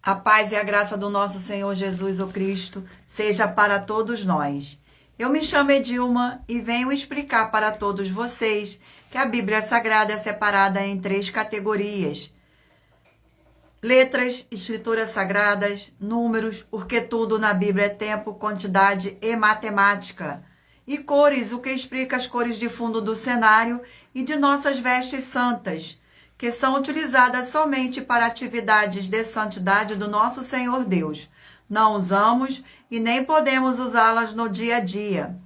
A paz e a graça do nosso Senhor Jesus o Cristo seja para todos nós. Eu me chamo Edilma e venho explicar para todos vocês que a Bíblia Sagrada é separada em 3 categorias: letras, escrituras sagradas, números, porque tudo na Bíblia é tempo, quantidade e matemática. E cores, o que explica as cores de fundo do cenário e de nossas vestes santas, que são utilizadas somente para atividades de santidade do nosso Senhor Deus. Não usamos e nem podemos usá-las no dia a dia.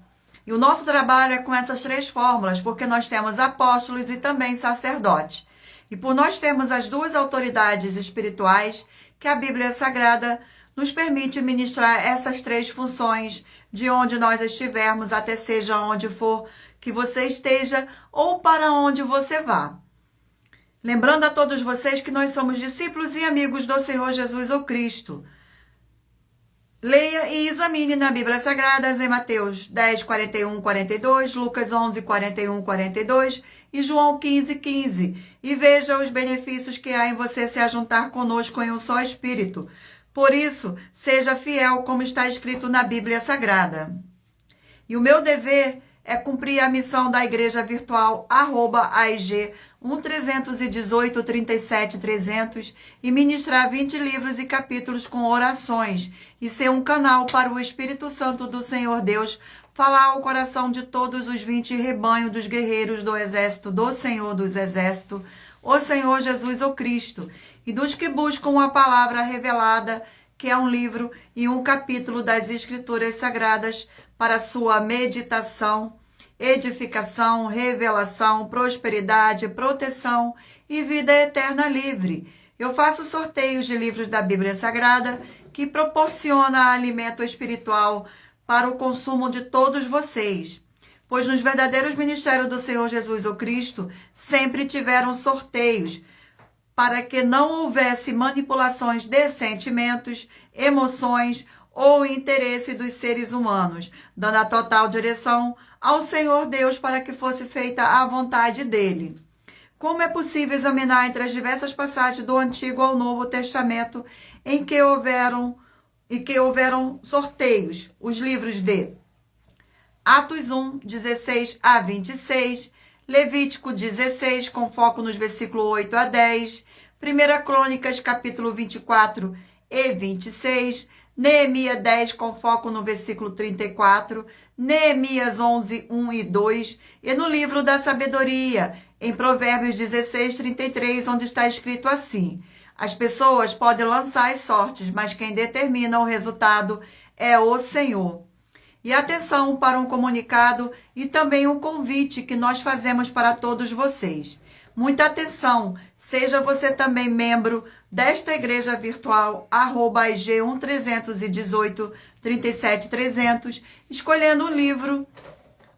E o nosso trabalho é com essas 3 fórmulas, porque nós temos apóstolos e também sacerdotes. E por nós termos as 2 autoridades espirituais, que a Bíblia Sagrada nos permite ministrar essas 3 funções de onde nós estivermos, até seja onde for que você esteja ou para onde você vá. Lembrando a todos vocês que nós somos discípulos e amigos do Senhor Jesus o Cristo. Leia e examine na Bíblia Sagrada em Mateus 10, 41, 42, Lucas 11, 41, 42 e João 15, 15. E veja os benefícios que há em você se ajuntar conosco em um só Espírito. Por isso, seja fiel como está escrito na Bíblia Sagrada. E o meu dever é cumprir a missão da Igreja Virtual @AIG 1318 37 300 e ministrar 20 livros e capítulos com orações e ser um canal para o Espírito Santo do Senhor Deus falar ao coração de todos os 20 rebanhos dos guerreiros do exército do Senhor dos Exércitos, o Senhor Jesus o Cristo, e dos que buscam a palavra revelada, que é um livro e um capítulo das Escrituras Sagradas para sua meditação, edificação, revelação, prosperidade, proteção e vida eterna livre. Eu faço sorteios de livros da Bíblia Sagrada que proporciona alimento espiritual para o consumo de todos vocês. Pois nos verdadeiros ministérios do Senhor Jesus o Cristo sempre tiveram sorteios para que não houvesse manipulações de sentimentos, emoções ou interesse dos seres humanos, dando a total direção ao Senhor Deus para que fosse feita a vontade dele. Como é possível examinar entre as diversas passagens do Antigo ao Novo Testamento em que houveram sorteios? Os livros de Atos 1, 16 a 26, Levítico 16, com foco nos versículos 8 a 10, 1 Crônicas, capítulo 24 e 26, Neemias 10, com foco no versículo 34, Neemias 11, 1 e 2, e no livro da sabedoria, em Provérbios 16, 33, onde está escrito assim: as pessoas podem lançar as sortes, mas quem determina o resultado é o Senhor. E atenção para um comunicado e também um convite que nós fazemos para todos vocês. Muita atenção, seja você também membro desta igreja virtual @IG 1318 37 300, escolhendo o livro,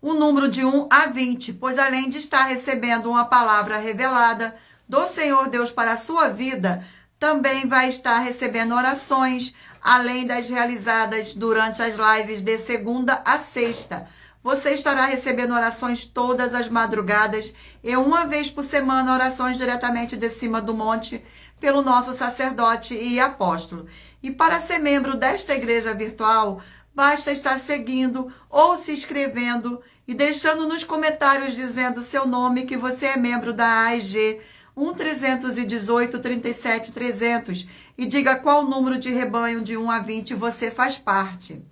o número de 1 a 20, pois além de estar recebendo uma palavra revelada do Senhor Deus para a sua vida, também vai estar recebendo orações, além das realizadas durante as lives de segunda a sexta. Você estará recebendo orações todas as madrugadas e uma vez por semana orações diretamente de cima do monte pelo nosso sacerdote e apóstolo. E para ser membro desta igreja virtual, basta estar seguindo ou se inscrevendo e deixando nos comentários dizendo seu nome, que você é membro da AIG 1318 37 300 e diga qual número de rebanho de 1 a 20 você faz parte.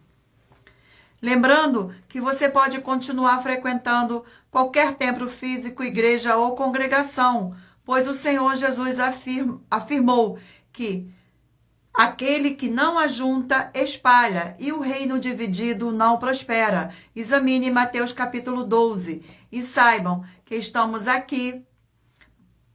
Lembrando que você pode continuar frequentando qualquer templo físico, igreja ou congregação, pois o Senhor Jesus afirmou que aquele que não ajunta, espalha, e o reino dividido não prospera. Examine Mateus capítulo 12 e saibam que estamos aqui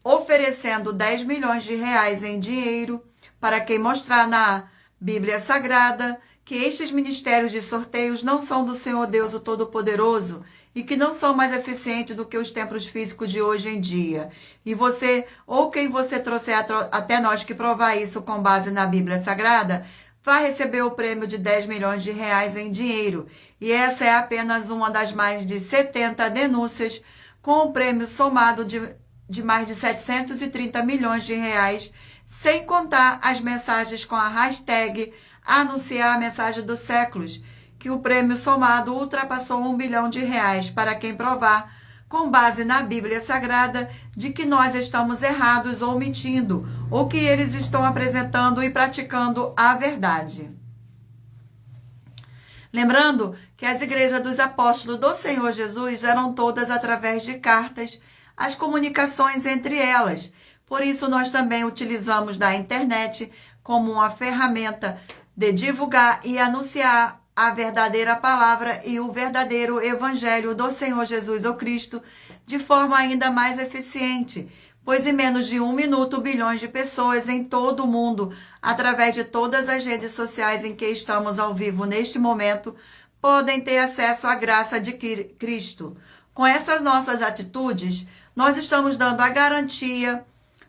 oferecendo 10 milhões de reais em dinheiro para quem mostrar na Bíblia Sagrada que estes ministérios de sorteios não são do Senhor Deus o Todo-Poderoso e que não são mais eficientes do que os templos físicos de hoje em dia. E você, ou quem você trouxer até nós que provar isso com base na Bíblia Sagrada, vai receber o prêmio de 10 milhões de reais em dinheiro. E essa é apenas uma das mais de 70 denúncias, com o prêmio somado de mais de 730 milhões de reais sem contar as mensagens com a hashtag Anunciar a Mensagem dos Séculos, que o prêmio somado ultrapassou R$1 bilhão para quem provar, com base na Bíblia Sagrada, de que nós estamos errados ou mentindo, ou que eles estão apresentando e praticando a verdade. Lembrando que as igrejas dos apóstolos do Senhor Jesus eram todas através de cartas, as comunicações entre elas. Por isso, nós também utilizamos da internet como uma ferramenta de divulgar e anunciar a verdadeira palavra e o verdadeiro evangelho do Senhor Jesus o Cristo de forma ainda mais eficiente, pois em menos de 1 minuto, bilhões de pessoas em todo o mundo, através de todas as redes sociais em que estamos ao vivo neste momento, podem ter acesso à graça de Cristo. Com essas nossas atitudes, nós estamos dando a garantia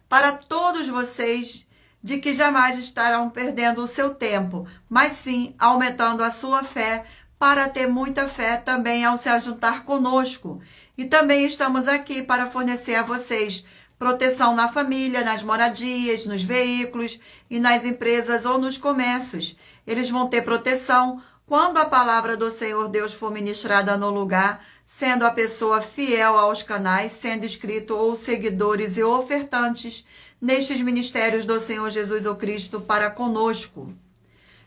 para todos vocês de que jamais estarão perdendo o seu tempo, mas sim aumentando a sua fé para ter muita fé também ao se ajuntar conosco. E também estamos aqui para fornecer a vocês proteção na família, nas moradias, nos veículos e nas empresas ou nos comércios. Eles vão ter proteção quando a palavra do Senhor Deus for ministrada no lugar, sendo a pessoa fiel aos canais, sendo inscrito ou seguidores e ofertantes nestes ministérios do Senhor Jesus o Cristo para conosco.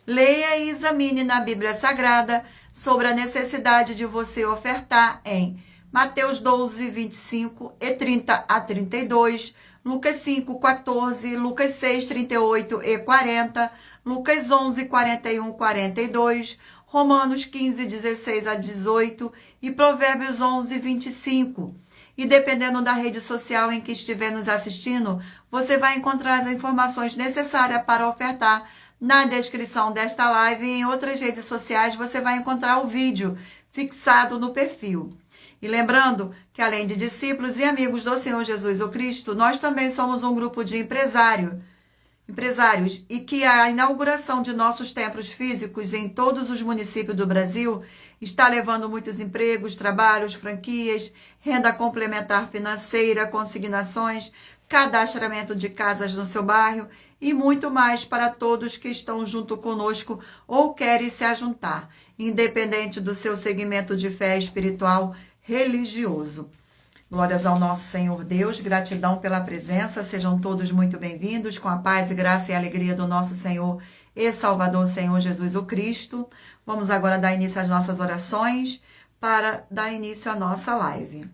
Leia e examine na Bíblia Sagrada sobre a necessidade de você ofertar em Mateus 12, 25 e 30 a 32, Lucas 5, 14, Lucas 6, 38 e 40, Lucas 11, 41, 42, Romanos 15, 16 a 18 e Provérbios 11, 25. E dependendo da rede social em que estiver nos assistindo, você vai encontrar as informações necessárias para ofertar na descrição desta live e em outras redes sociais você vai encontrar o vídeo fixado no perfil. E lembrando que além de discípulos e amigos do Senhor Jesus o Cristo, nós também somos um grupo de empresários e que a inauguração de nossos templos físicos em todos os municípios do Brasil está levando muitos empregos, trabalhos, franquias, renda complementar financeira, consignações, cadastramento de casas no seu bairro e muito mais para todos que estão junto conosco ou querem se ajuntar, independente do seu segmento de fé espiritual religioso. Glórias ao nosso Senhor Deus, gratidão pela presença, sejam todos muito bem-vindos, com a paz e graça e alegria do nosso Senhor e Salvador, Senhor Jesus o Cristo. Vamos agora dar início às nossas orações para dar início à nossa live.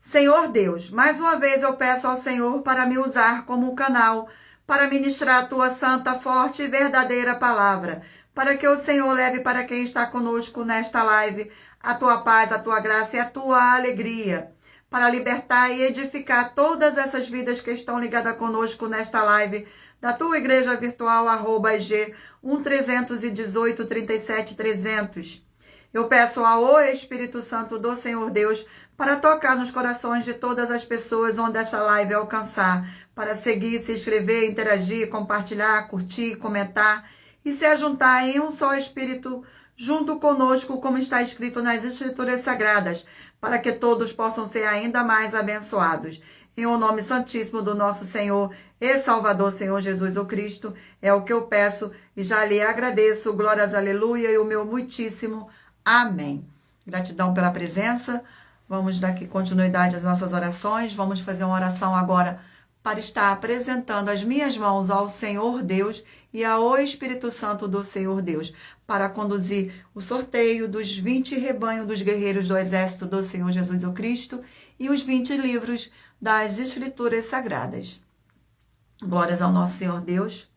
Senhor Deus, mais uma vez eu peço ao Senhor para me usar como um canal para ministrar a tua santa, forte e verdadeira palavra, para que o Senhor leve para quem está conosco nesta live a tua paz, a tua graça e a tua alegria, para libertar e edificar todas essas vidas que estão ligadas conosco nesta live, da tua igreja virtual, @IG 1318 37 300. Eu peço ao Espírito Santo do Senhor Deus para tocar nos corações de todas as pessoas onde esta live alcançar, para seguir, se inscrever, interagir, compartilhar, curtir, comentar e se ajuntar em um só Espírito junto conosco, como está escrito nas Escrituras Sagradas, para que todos possam ser ainda mais abençoados. Em o nome santíssimo do nosso Senhor e Salvador, Senhor Jesus o Cristo, é o que eu peço e já lhe agradeço. Glórias, aleluia, e o meu muitíssimo amém. Gratidão pela presença. Vamos dar aqui continuidade às nossas orações. Vamos fazer uma oração agora para estar apresentando as minhas mãos ao Senhor Deus e ao Espírito Santo do Senhor Deus, para conduzir o sorteio dos 20 rebanhos dos guerreiros do exército do Senhor Jesus o Cristo e os 20 livros das Escrituras Sagradas. Glórias ao nosso Senhor Deus.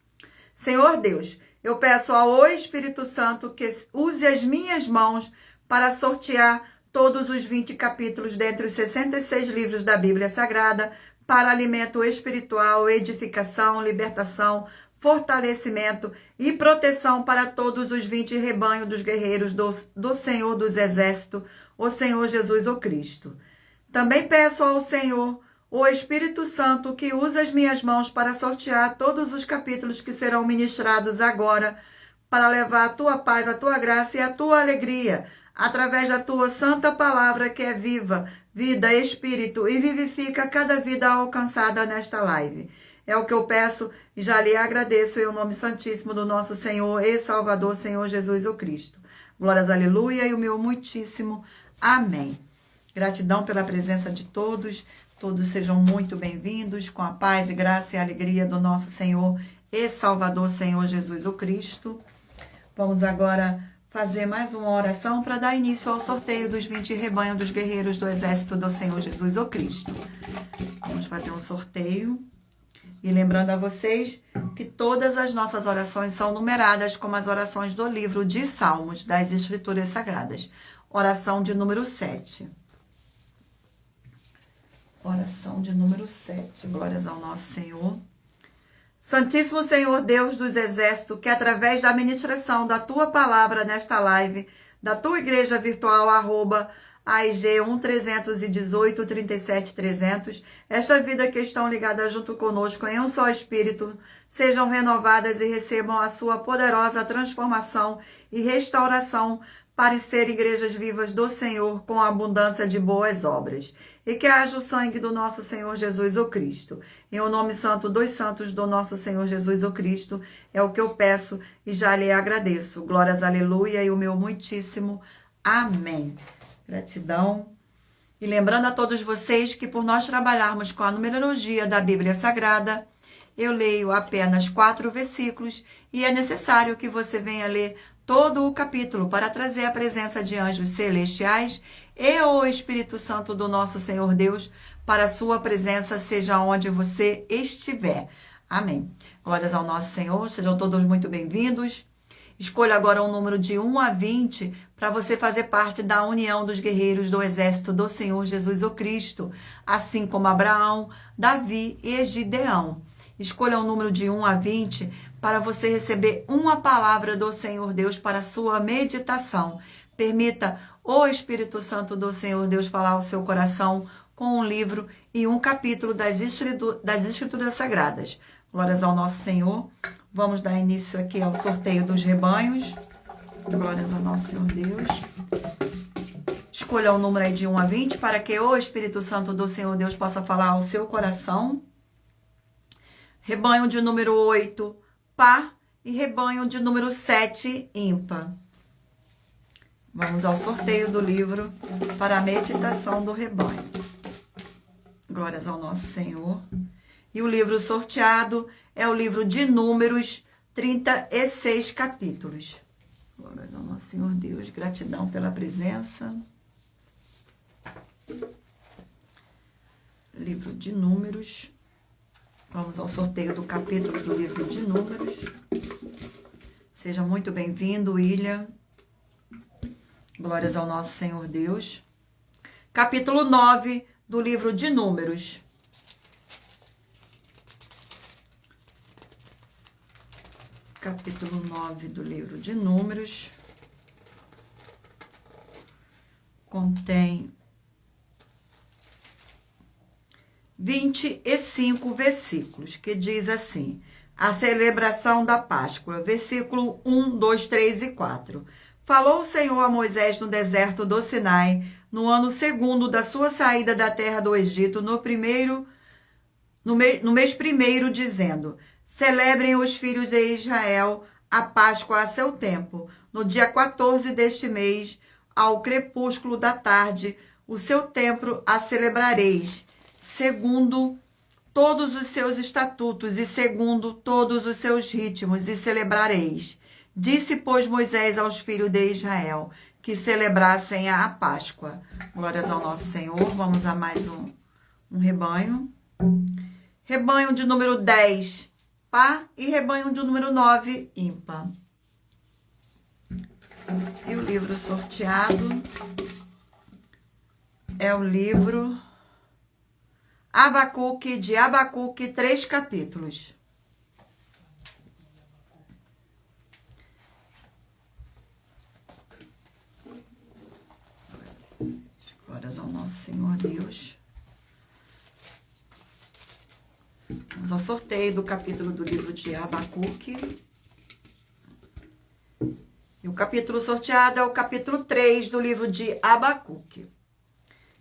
Senhor Deus, eu peço ao Espírito Santo que use as minhas mãos para sortear todos os 20 capítulos dentre os 66 livros da Bíblia Sagrada, para alimento espiritual, edificação, libertação, fortalecimento e proteção para todos os 20 rebanhos dos guerreiros do Senhor dos Exércitos, o Senhor Jesus o Cristo. Também peço ao Senhor, o Espírito Santo, que use as minhas mãos para sortear todos os capítulos que serão ministrados agora, para levar a tua paz, a tua graça e a tua alegria, através da tua santa palavra que é viva, vida, espírito e vivifica cada vida alcançada nesta live. É o que eu peço e já lhe agradeço em nome santíssimo do nosso Senhor e Salvador, Senhor Jesus o Cristo. Glórias, aleluia, e o meu muitíssimo amém. Gratidão pela presença de todos. Todos sejam muito bem-vindos, com a paz e graça e alegria do nosso Senhor e Salvador, Senhor Jesus o Cristo. Vamos agora fazer mais uma oração para dar início ao sorteio dos 20 rebanhos dos guerreiros do exército do Senhor Jesus o Cristo. Vamos fazer um sorteio. E lembrando a vocês que todas as nossas orações são numeradas como as orações do livro de Salmos, das Escrituras Sagradas. Oração de número 7. Oração de número 7. Glórias ao nosso Senhor. Santíssimo Senhor Deus dos Exércitos, que através da ministração da Tua palavra nesta live, da Tua igreja virtual, AIG 1318 37 300, esta vida que estão ligadas junto conosco em um só Espírito, sejam renovadas e recebam a sua poderosa transformação e restauração para ser igrejas vivas do Senhor com abundância de boas obras. E que haja o sangue do nosso Senhor Jesus o Cristo. Em o nome santo dos santos do nosso Senhor Jesus o Cristo, é o que eu peço e já lhe agradeço. Glórias, aleluia, e o meu muitíssimo amém. Gratidão. E lembrando a todos vocês que por nós trabalharmos com a numerologia da Bíblia Sagrada, eu leio apenas 4 versículos e é necessário que você venha ler todo o capítulo para trazer a presença de anjos celestiais e o Espírito Santo do nosso Senhor Deus para a sua presença, seja onde você estiver. Amém. Glórias ao nosso Senhor, sejam todos muito bem-vindos. Escolha agora um número de 1 a 20 para você fazer parte da união dos guerreiros do exército do Senhor Jesus o Cristo, assim como Abraão, Davi e Gideão. Escolha um número de 1 a 20 para você receber uma palavra do Senhor Deus para a sua meditação. Permita o Espírito Santo do Senhor Deus falar ao seu coração com um livro e um capítulo das Escrituras Sagradas. Glórias ao nosso Senhor. Vamos dar início aqui ao sorteio dos rebanhos. Glórias ao nosso Senhor Deus. Escolha o número aí de 1 a 20 para que o Espírito Santo do Senhor Deus possa falar ao seu coração. Rebanho de número 8, par, e rebanho de número 7, ímpar. Vamos ao sorteio do livro para a meditação do rebanho. Glórias ao nosso Senhor. E o livro sorteado é o livro de Números, 36 capítulos. Glórias ao nosso Senhor Deus. Gratidão pela presença. Livro de Números. Vamos ao sorteio do capítulo do livro de Números. Seja muito bem-vindo, William. Glórias ao nosso Senhor Deus. Capítulo 9 do livro de Números. Capítulo 9 do livro de Números. Contém 25 versículos, que diz assim: a celebração da Páscoa, versículo 1, 2, 3 e 4. Falou o Senhor a Moisés no deserto do Sinai, no ano 2º da sua saída da terra do Egito, no mês primeiro, dizendo: celebrem os filhos de Israel a Páscoa a seu tempo, no dia 14 deste mês, ao crepúsculo da tarde, o seu tempo a celebrareis, segundo todos os seus estatutos e segundo todos os seus ritmos, e celebrareis. Disse, pois, Moisés aos filhos de Israel que celebrassem a Páscoa. Glórias ao nosso Senhor. Vamos a mais um rebanho. Rebanho de número 10, par, e rebanho de número 9, ímpar. E o livro sorteado é o livro Abacuque, de Abacuque, 3 capítulos. Glórias ao nosso Senhor Deus. Vamos ao sorteio do capítulo do livro de Abacuque. E o capítulo sorteado é o capítulo 3 do livro de Abacuque.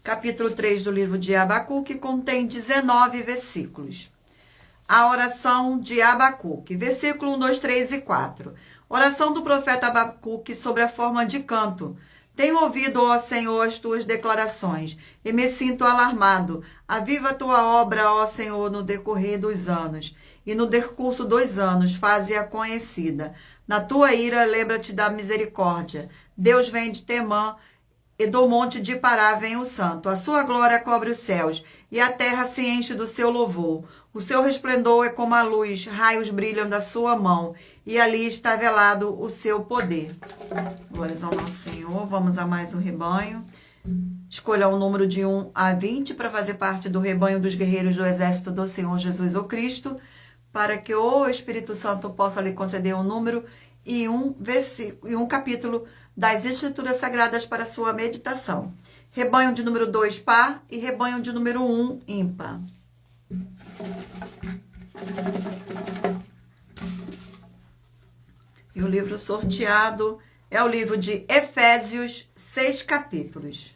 Capítulo 3 do livro de Abacuque contém 19 versículos. a oração de Abacuque, versículo 1, 2, 3 e 4. Oração do profeta Abacuque sobre a forma de canto. Tenho ouvido, ó Senhor, as tuas declarações, e me sinto alarmado. Aviva a tua obra, ó Senhor, no decorrer dos anos, e no decurso dos anos, faze-a conhecida. Na tua ira, lembra-te da misericórdia. Deus vem de Temã, e do monte de Pará vem o santo. A sua glória cobre os céus, e a terra se enche do seu louvor. O seu resplendor é como a luz, raios brilham da sua mão, e ali está velado o seu poder. Glórias ao nosso Senhor. Vamos a mais um rebanho. Escolha o número de 1 a 20 para fazer parte do rebanho dos guerreiros do exército do Senhor Jesus o Cristo, para que o Espírito Santo possa lhe conceder um número e um versículo e um capítulo das Escrituras Sagradas para a sua meditação. Rebanho de número 2, par, e rebanho de número 1, ímpar. E o livro sorteado é o livro de Efésios, 6 capítulos.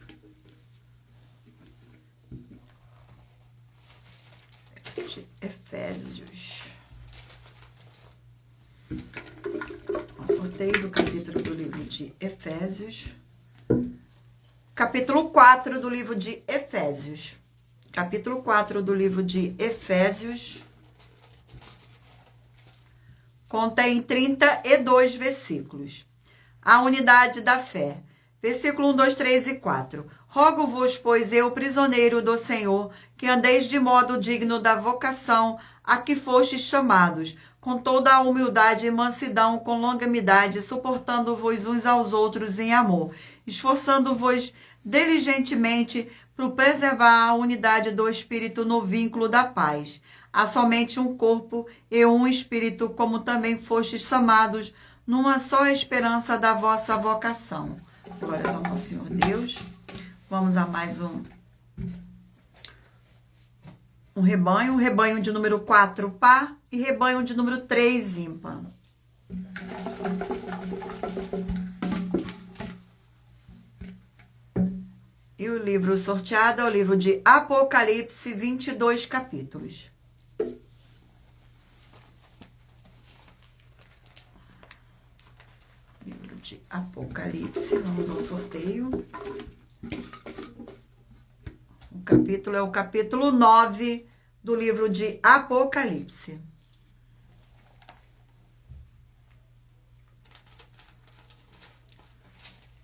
Efésios. O sorteio do capítulo do livro de Efésios. Capítulo 4 do livro de Efésios. Capítulo 4 do livro de Efésios. Contém 32 versículos. A unidade da fé. Versículo 1, 2, 3 e 4. Rogo-vos, pois eu, prisioneiro do Senhor, que andeis de modo digno da vocação a que fostes chamados, com toda a humildade e mansidão, com longanimidade, suportando-vos uns aos outros em amor, esforçando-vos diligentemente por preservar a unidade do Espírito no vínculo da paz. Há somente um corpo e um Espírito, como também fostes chamados, numa só esperança da vossa vocação. Glórias ao nosso Senhor Deus. Vamos a mais um rebanho. Rebanho de número 4, par, e rebanho de número 3, ímpar. E o livro sorteado é o livro de Apocalipse, 22 capítulos. Livro de Apocalipse, vamos ao sorteio. O capítulo é o capítulo 9 do livro de Apocalipse.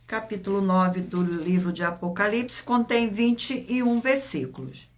Capítulo 9 do livro de Apocalipse contém 21 versículos.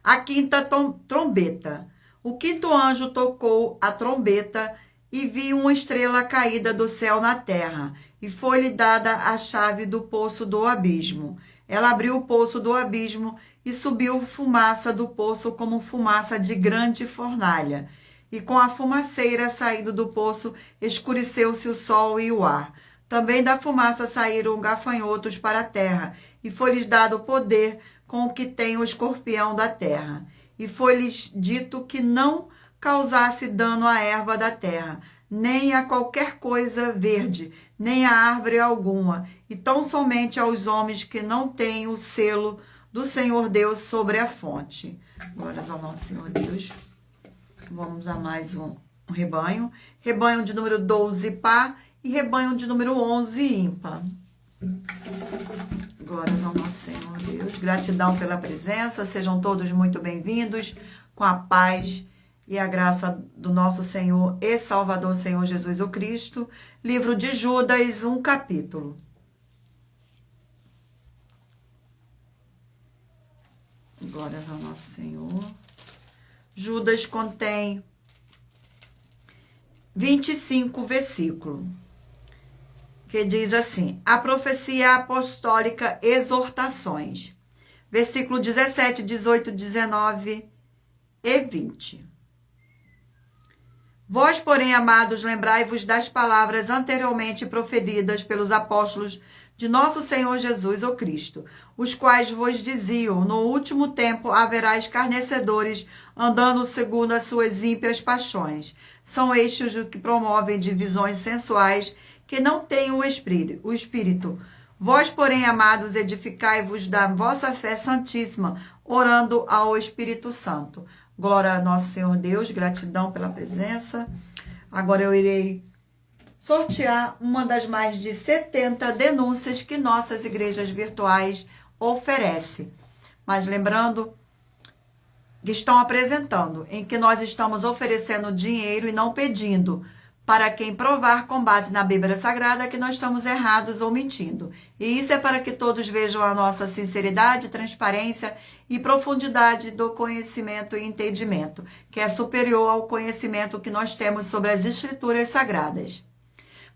A quinta trombeta. O quinto anjo tocou a trombeta e vi uma estrela caída do céu na terra, e foi-lhe dada a chave do poço do abismo. Ela abriu o poço do abismo e subiu fumaça do poço como fumaça de grande fornalha. E com a fumaceira saindo do poço, escureceu-se o sol e o ar. Também da fumaça saíram gafanhotos para a terra, e foi-lhes dado poder com o que tem o escorpião da terra. E foi-lhes dito que não causasse dano à erva da terra, nem a qualquer coisa verde, nem a árvore alguma, e tão somente aos homens que não têm o selo do Senhor Deus sobre a fonte. Glórias ao nosso Senhor Deus. Vamos a mais um rebanho. Rebanho de número 12, par, e rebanho de número 11, ímpar. Glórias ao nosso Senhor Deus. Gratidão pela presença. Sejam todos muito bem-vindos, com a paz e a graça do nosso Senhor e Salvador, Senhor Jesus o Cristo. Livro de Judas, um capítulo. Glórias ao nosso Senhor. Judas contém 25 versículos, que diz assim: a profecia apostólica, exortações. Versículo 17, 18, 19 e 20. Vós, porém, amados, lembrai-vos das palavras anteriormente proferidas pelos apóstolos de nosso Senhor Jesus o Cristo, os quais vos diziam: no último tempo haverá escarnecedores, andando segundo as suas ímpias paixões. São estes os que promovem divisões sensuais, que não têm o Espírito. Vós, porém, amados, edificai-vos da vossa fé santíssima, orando ao Espírito Santo. Glória a nosso Senhor Deus, gratidão pela presença. Agora eu irei sortear uma das mais de 70 denúncias que nossas igrejas virtuais oferecem. Mas lembrando que estão apresentando, em que nós estamos oferecendo dinheiro e não pedindo, para quem provar com base na Bíblia Sagrada que nós estamos errados ou mentindo. E isso é para que todos vejam a nossa sinceridade, transparência e profundidade do conhecimento e entendimento, que é superior ao conhecimento que nós temos sobre as Escrituras Sagradas.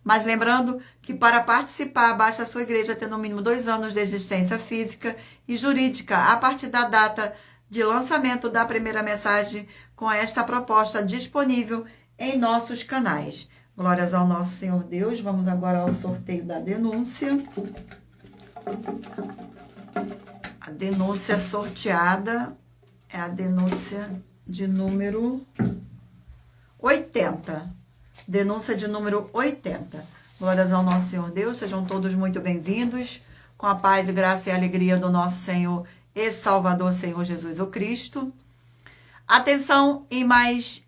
Mas lembrando que para participar, basta a sua igreja ter no mínimo 2 anos de existência física e jurídica a partir da data de lançamento da primeira mensagem com esta proposta disponível em nossos canais. Glórias ao nosso Senhor Deus. Vamos agora ao sorteio da denúncia. A denúncia sorteada é a denúncia de número 80. Denúncia de número 80. Glórias ao nosso Senhor Deus. Sejam todos muito bem-vindos. Com a paz e graça e alegria do nosso Senhor e Salvador, Senhor Jesus o Cristo. Atenção em mais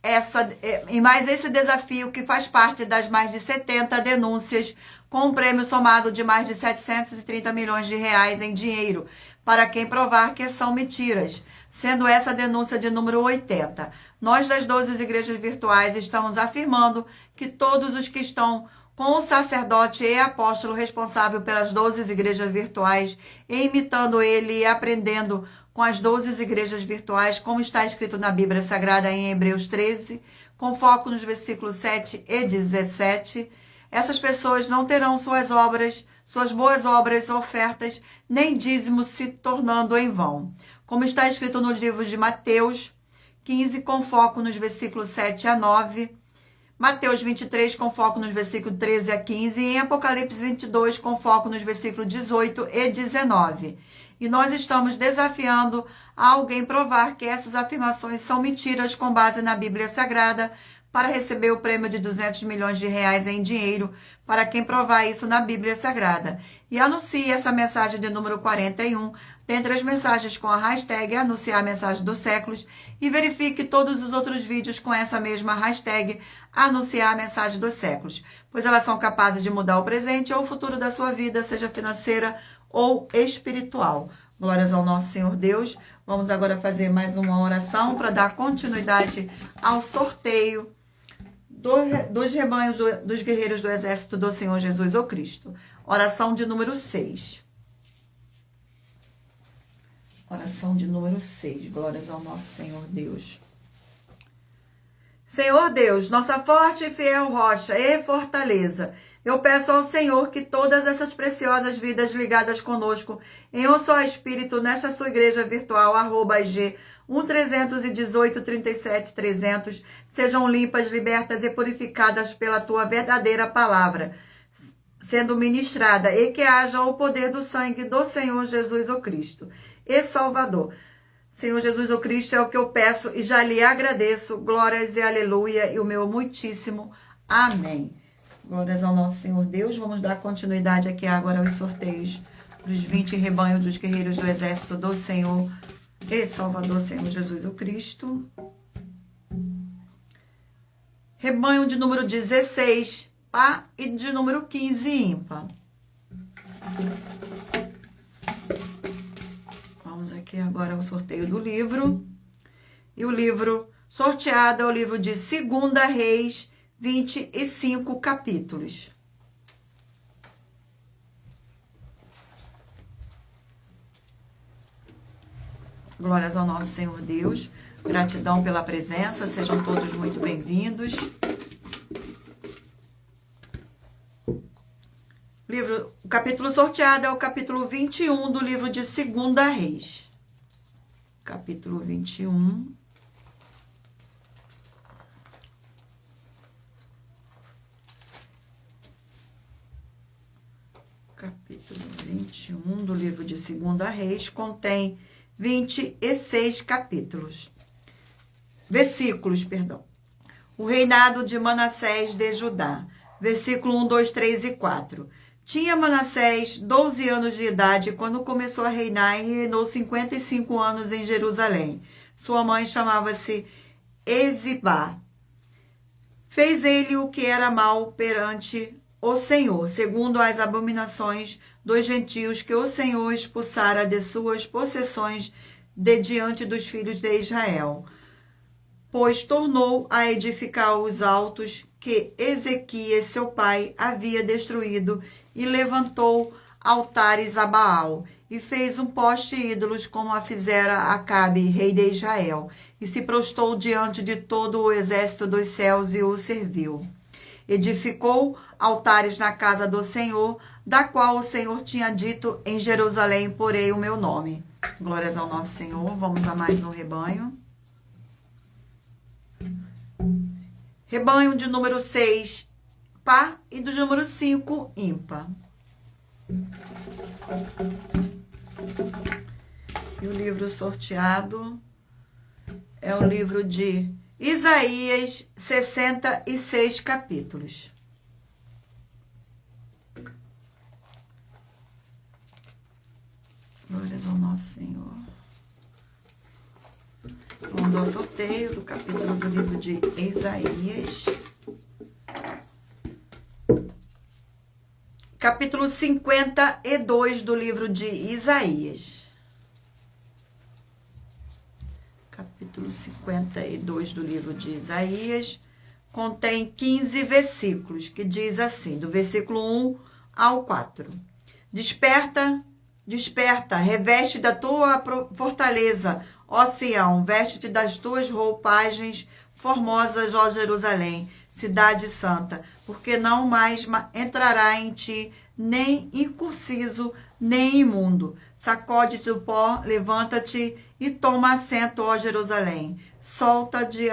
esse desafio que faz parte das mais de 70 denúncias com um prêmio somado de mais de 730 milhões de reais em dinheiro para quem provar que são mentiras, sendo essa a denúncia de número 80. Nós das 12 igrejas virtuais estamos afirmando que todos os que estão com o sacerdote e apóstolo responsável pelas 12 igrejas virtuais, imitando ele e aprendendo com as 12 igrejas virtuais, como está escrito na Bíblia Sagrada em Hebreus 13, com foco nos versículos 7 e 17, essas pessoas não terão suas obras, suas boas obras, ofertas, nem dízimos se tornando em vão. Como está escrito nos livros de Mateus 15, com foco nos versículos 7 a 9, Mateus 23, com foco nos versículos 13 a 15, e em Apocalipse 22, com foco nos versículos 18 e 19. E nós estamos desafiando a alguém provar que essas afirmações são mentiras com base na Bíblia Sagrada para receber o prêmio de 200 milhões de reais em dinheiro para quem provar isso na Bíblia Sagrada. E anuncie essa mensagem de número 41 dentre as mensagens com a hashtag anunciar a mensagem dos séculos e verifique todos os outros vídeos com essa mesma hashtag anunciar a mensagem dos séculos, pois elas são capazes de mudar o presente ou o futuro da sua vida, seja financeira ou espiritual. Glórias ao nosso Senhor Deus. Vamos agora fazer mais uma oração para dar continuidade ao sorteio dos rebanhos dos guerreiros do exército do Senhor Jesus o Cristo. Oração de número 6. Oração de número 6. Glórias ao nosso Senhor Deus. Senhor Deus, nossa forte e fiel rocha e fortaleza, eu peço ao Senhor que todas essas preciosas vidas ligadas conosco em um só Espírito nesta sua igreja virtual, @IG 1-318-37-300, sejam limpas, libertas e purificadas pela tua verdadeira palavra, sendo ministrada, e que haja o poder do sangue do Senhor Jesus o Cristo e Salvador. Senhor Jesus o Cristo, é o que eu peço e já lhe agradeço. Glórias e aleluia e o meu muitíssimo amém. Glórias ao nosso Senhor Deus. Vamos dar continuidade aqui agora aos sorteios dos 20 rebanhos dos guerreiros do exército do Senhor e Salvador, Senhor Jesus o Cristo. Rebanho de número 16, par, e de número 15, ímpar. Vamos aqui agora ao sorteio do livro. E o livro sorteado é o livro de 2 Reis, 25 capítulos. Glórias ao nosso Senhor Deus. Gratidão pela presença. Sejam todos muito bem-vindos. O capítulo sorteado é o capítulo 21 do livro de 2 Reis. Capítulo 21. Capítulo 21 do livro de 2 Reis contém 26 capítulos. Versículos, perdão. O reinado de Manassés de Judá. Versículo 1, 2, 3 e 4. Tinha Manassés 12 anos de idade quando começou a reinar e reinou 55 anos em Jerusalém. Sua mãe chamava-se Ezibá. Fez ele o que era mal perante o Senhor, segundo as abominações dos gentios que o Senhor expulsara de suas possessões de diante dos filhos de Israel. Pois tornou a edificar os altos que Ezequias, seu pai, havia destruído, e levantou altares a Baal, e fez um poste ídolos, como a fizera Acabe, rei de Israel, e se prostrou diante de todo o exército dos céus e o serviu. Edificou altares na casa do Senhor, da qual o Senhor tinha dito: em Jerusalém porei o meu nome. Glórias ao nosso Senhor. Vamos a mais um rebanho. Rebanho de número 6, par, e do número 5, ímpar. E o livro sorteado é o livro de Isaías, 66 capítulos. Glórias ao nosso Senhor. Vamos ao sorteio do capítulo do livro de Isaías. Capítulo 52 do livro de Isaías. Capítulo 52 do livro de Isaías contém 15 versículos, que diz assim, do versículo 1 ao 4. Desperta, desperta, reveste da tua fortaleza, ó Sião, veste-te das tuas roupagens formosas, ó Jerusalém, cidade santa, porque não mais entrará em ti nem incircunciso, nem imundo. Sacode-te o pó, levanta-te e toma assento, ó Jerusalém. Solta-te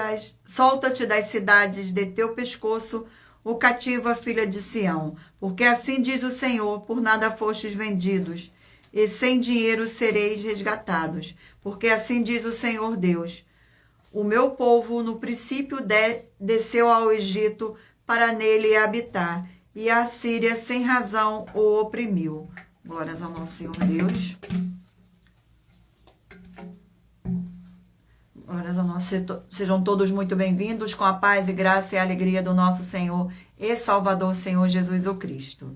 das cidades de teu pescoço, o cativa filha de Sião. Porque assim diz o Senhor, por nada fostes vendidos, e sem dinheiro sereis resgatados. Porque assim diz o Senhor Deus: o meu povo no princípio desceu ao Egito para nele habitar, e a Síria sem razão o oprimiu. Glórias ao nosso Senhor Deus. Glórias ao nosso... Sejam todos muito bem-vindos com a paz e graça e a alegria do nosso Senhor e Salvador, Senhor Jesus o Cristo.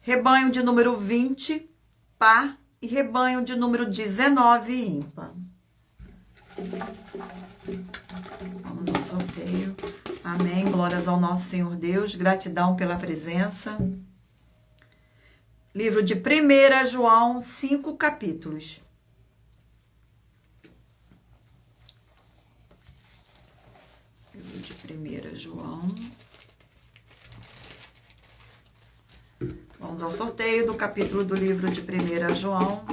Rebanho de número 20, par, e rebanho de número 19, ímpar. Vamos ao sorteio. Amém. Glórias ao nosso Senhor Deus. Gratidão pela presença. Livro de 1 João, 5 capítulos. Livro de 1 João. Vamos ao sorteio do capítulo do livro de 1 João.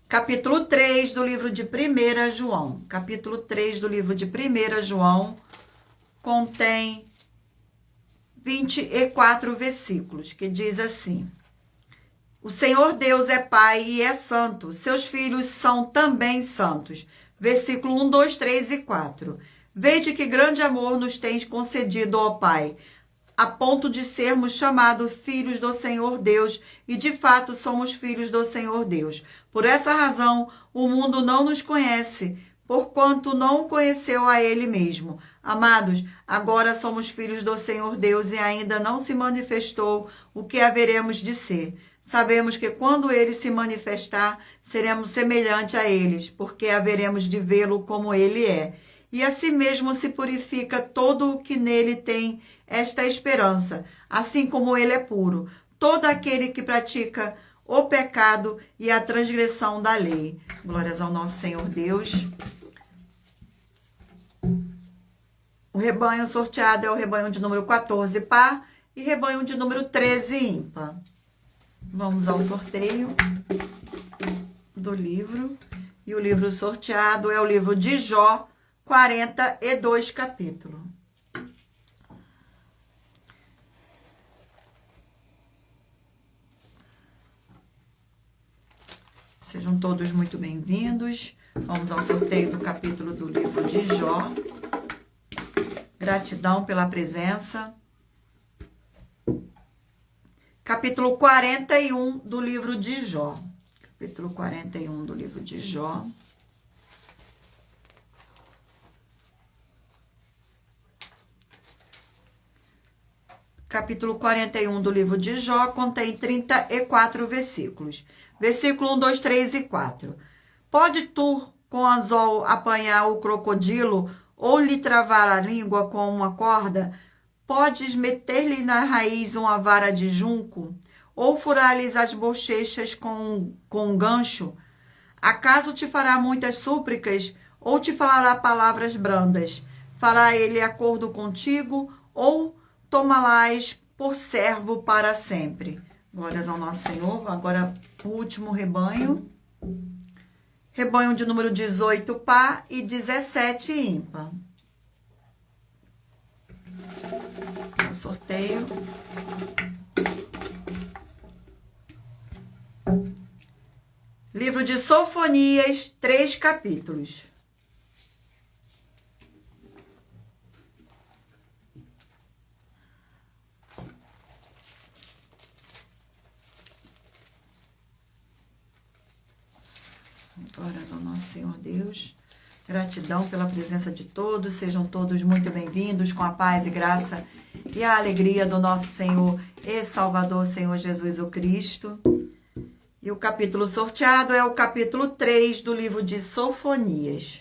Capítulo 3 do livro de 1 João. Capítulo 3 do livro de 1 João contém 24 versículos, que diz assim: o Senhor Deus é Pai e é santo, seus filhos são também santos. Versículo 1, 2, 3 e 4. Vede que grande amor nos tens concedido, ó Pai, a ponto de sermos chamados filhos do Senhor Deus, e de fato somos filhos do Senhor Deus. Por essa razão, o mundo não nos conhece, porquanto não o conheceu a Ele mesmo. Amados, agora somos filhos do Senhor Deus e ainda não se manifestou o que haveremos de ser. Sabemos que quando Ele se manifestar, seremos semelhantes a eles, porque haveremos de vê-lo como Ele é. E assim mesmo se purifica todo o que nele tem esta esperança, assim como ele é puro, todo aquele que pratica o pecado e a transgressão da lei. Glórias ao nosso Senhor Deus. O rebanho sorteado é o rebanho de número 14, par, e rebanho de número 13, ímpar. Vamos ao sorteio do livro. E o livro sorteado é o livro de Jó, 42 capítulos. Sejam todos muito bem-vindos. Vamos ao sorteio do capítulo do livro de Jó. Gratidão pela presença. Capítulo 41 do livro de Jó. Capítulo 41 do livro de Jó. Capítulo 41 do livro de Jó contém 34 versículos. Versículo 1, 2, 3 e 4. Pode tu, com anzol, apanhar o crocodilo ou lhe travar a língua com uma corda? Podes meter-lhe na raiz uma vara de junco? Ou furar-lhes as bochechas com um gancho? Acaso te fará muitas súplicas ou te falará palavras brandas? Fará ele acordo contigo ou tomá-las por servo para sempre? Glórias ao nosso Senhor. Agora o último rebanho. Rebanho de número 18 par e 17 ímpar. O sorteio. Livro de Sofonias, 3 capítulos. Glória ao nosso Senhor Deus. Gratidão pela presença de todos. Sejam todos muito bem-vindos com a paz e graça e a alegria do nosso Senhor e Salvador, Senhor Jesus o Cristo. E o capítulo sorteado é o capítulo 3 do livro de Sofonias.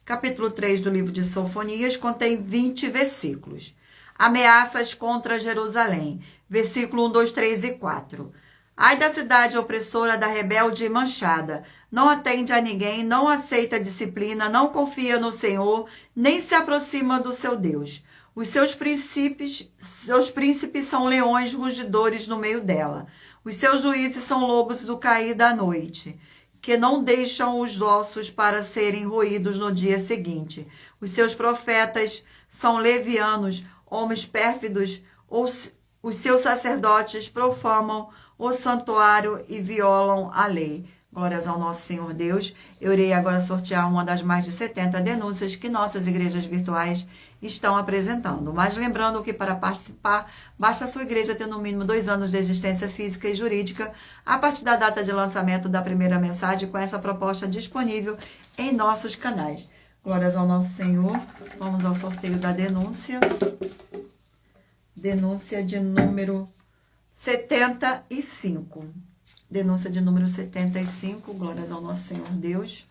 Capítulo 3 do livro de Sofonias contém 20 versículos. Ameaças contra Jerusalém. Versículo 1, 2, 3 e 4. Ai da cidade opressora, da rebelde e manchada. Não atende a ninguém, não aceita disciplina, não confia no Senhor, nem se aproxima do seu Deus. Os seus príncipes são leões rugidores no meio dela. Os seus juízes são lobos do cair da noite, que não deixam os ossos para serem roídos no dia seguinte. Os seus profetas são levianos, homens pérfidos. Os seus sacerdotes profanam o santuário e violam a lei. Glórias ao nosso Senhor Deus. Eu irei agora sortear uma das mais de 70 denúncias que nossas igrejas virtuais estão apresentando. Mas lembrando que para participar, basta a sua igreja ter no mínimo 2 anos de existência física e jurídica a partir da data de lançamento da primeira mensagem com essa proposta disponível em nossos canais. Glórias ao nosso Senhor. Vamos ao sorteio da denúncia. Denúncia de número 75. Denúncia de número 75. Glórias ao nosso Senhor Deus.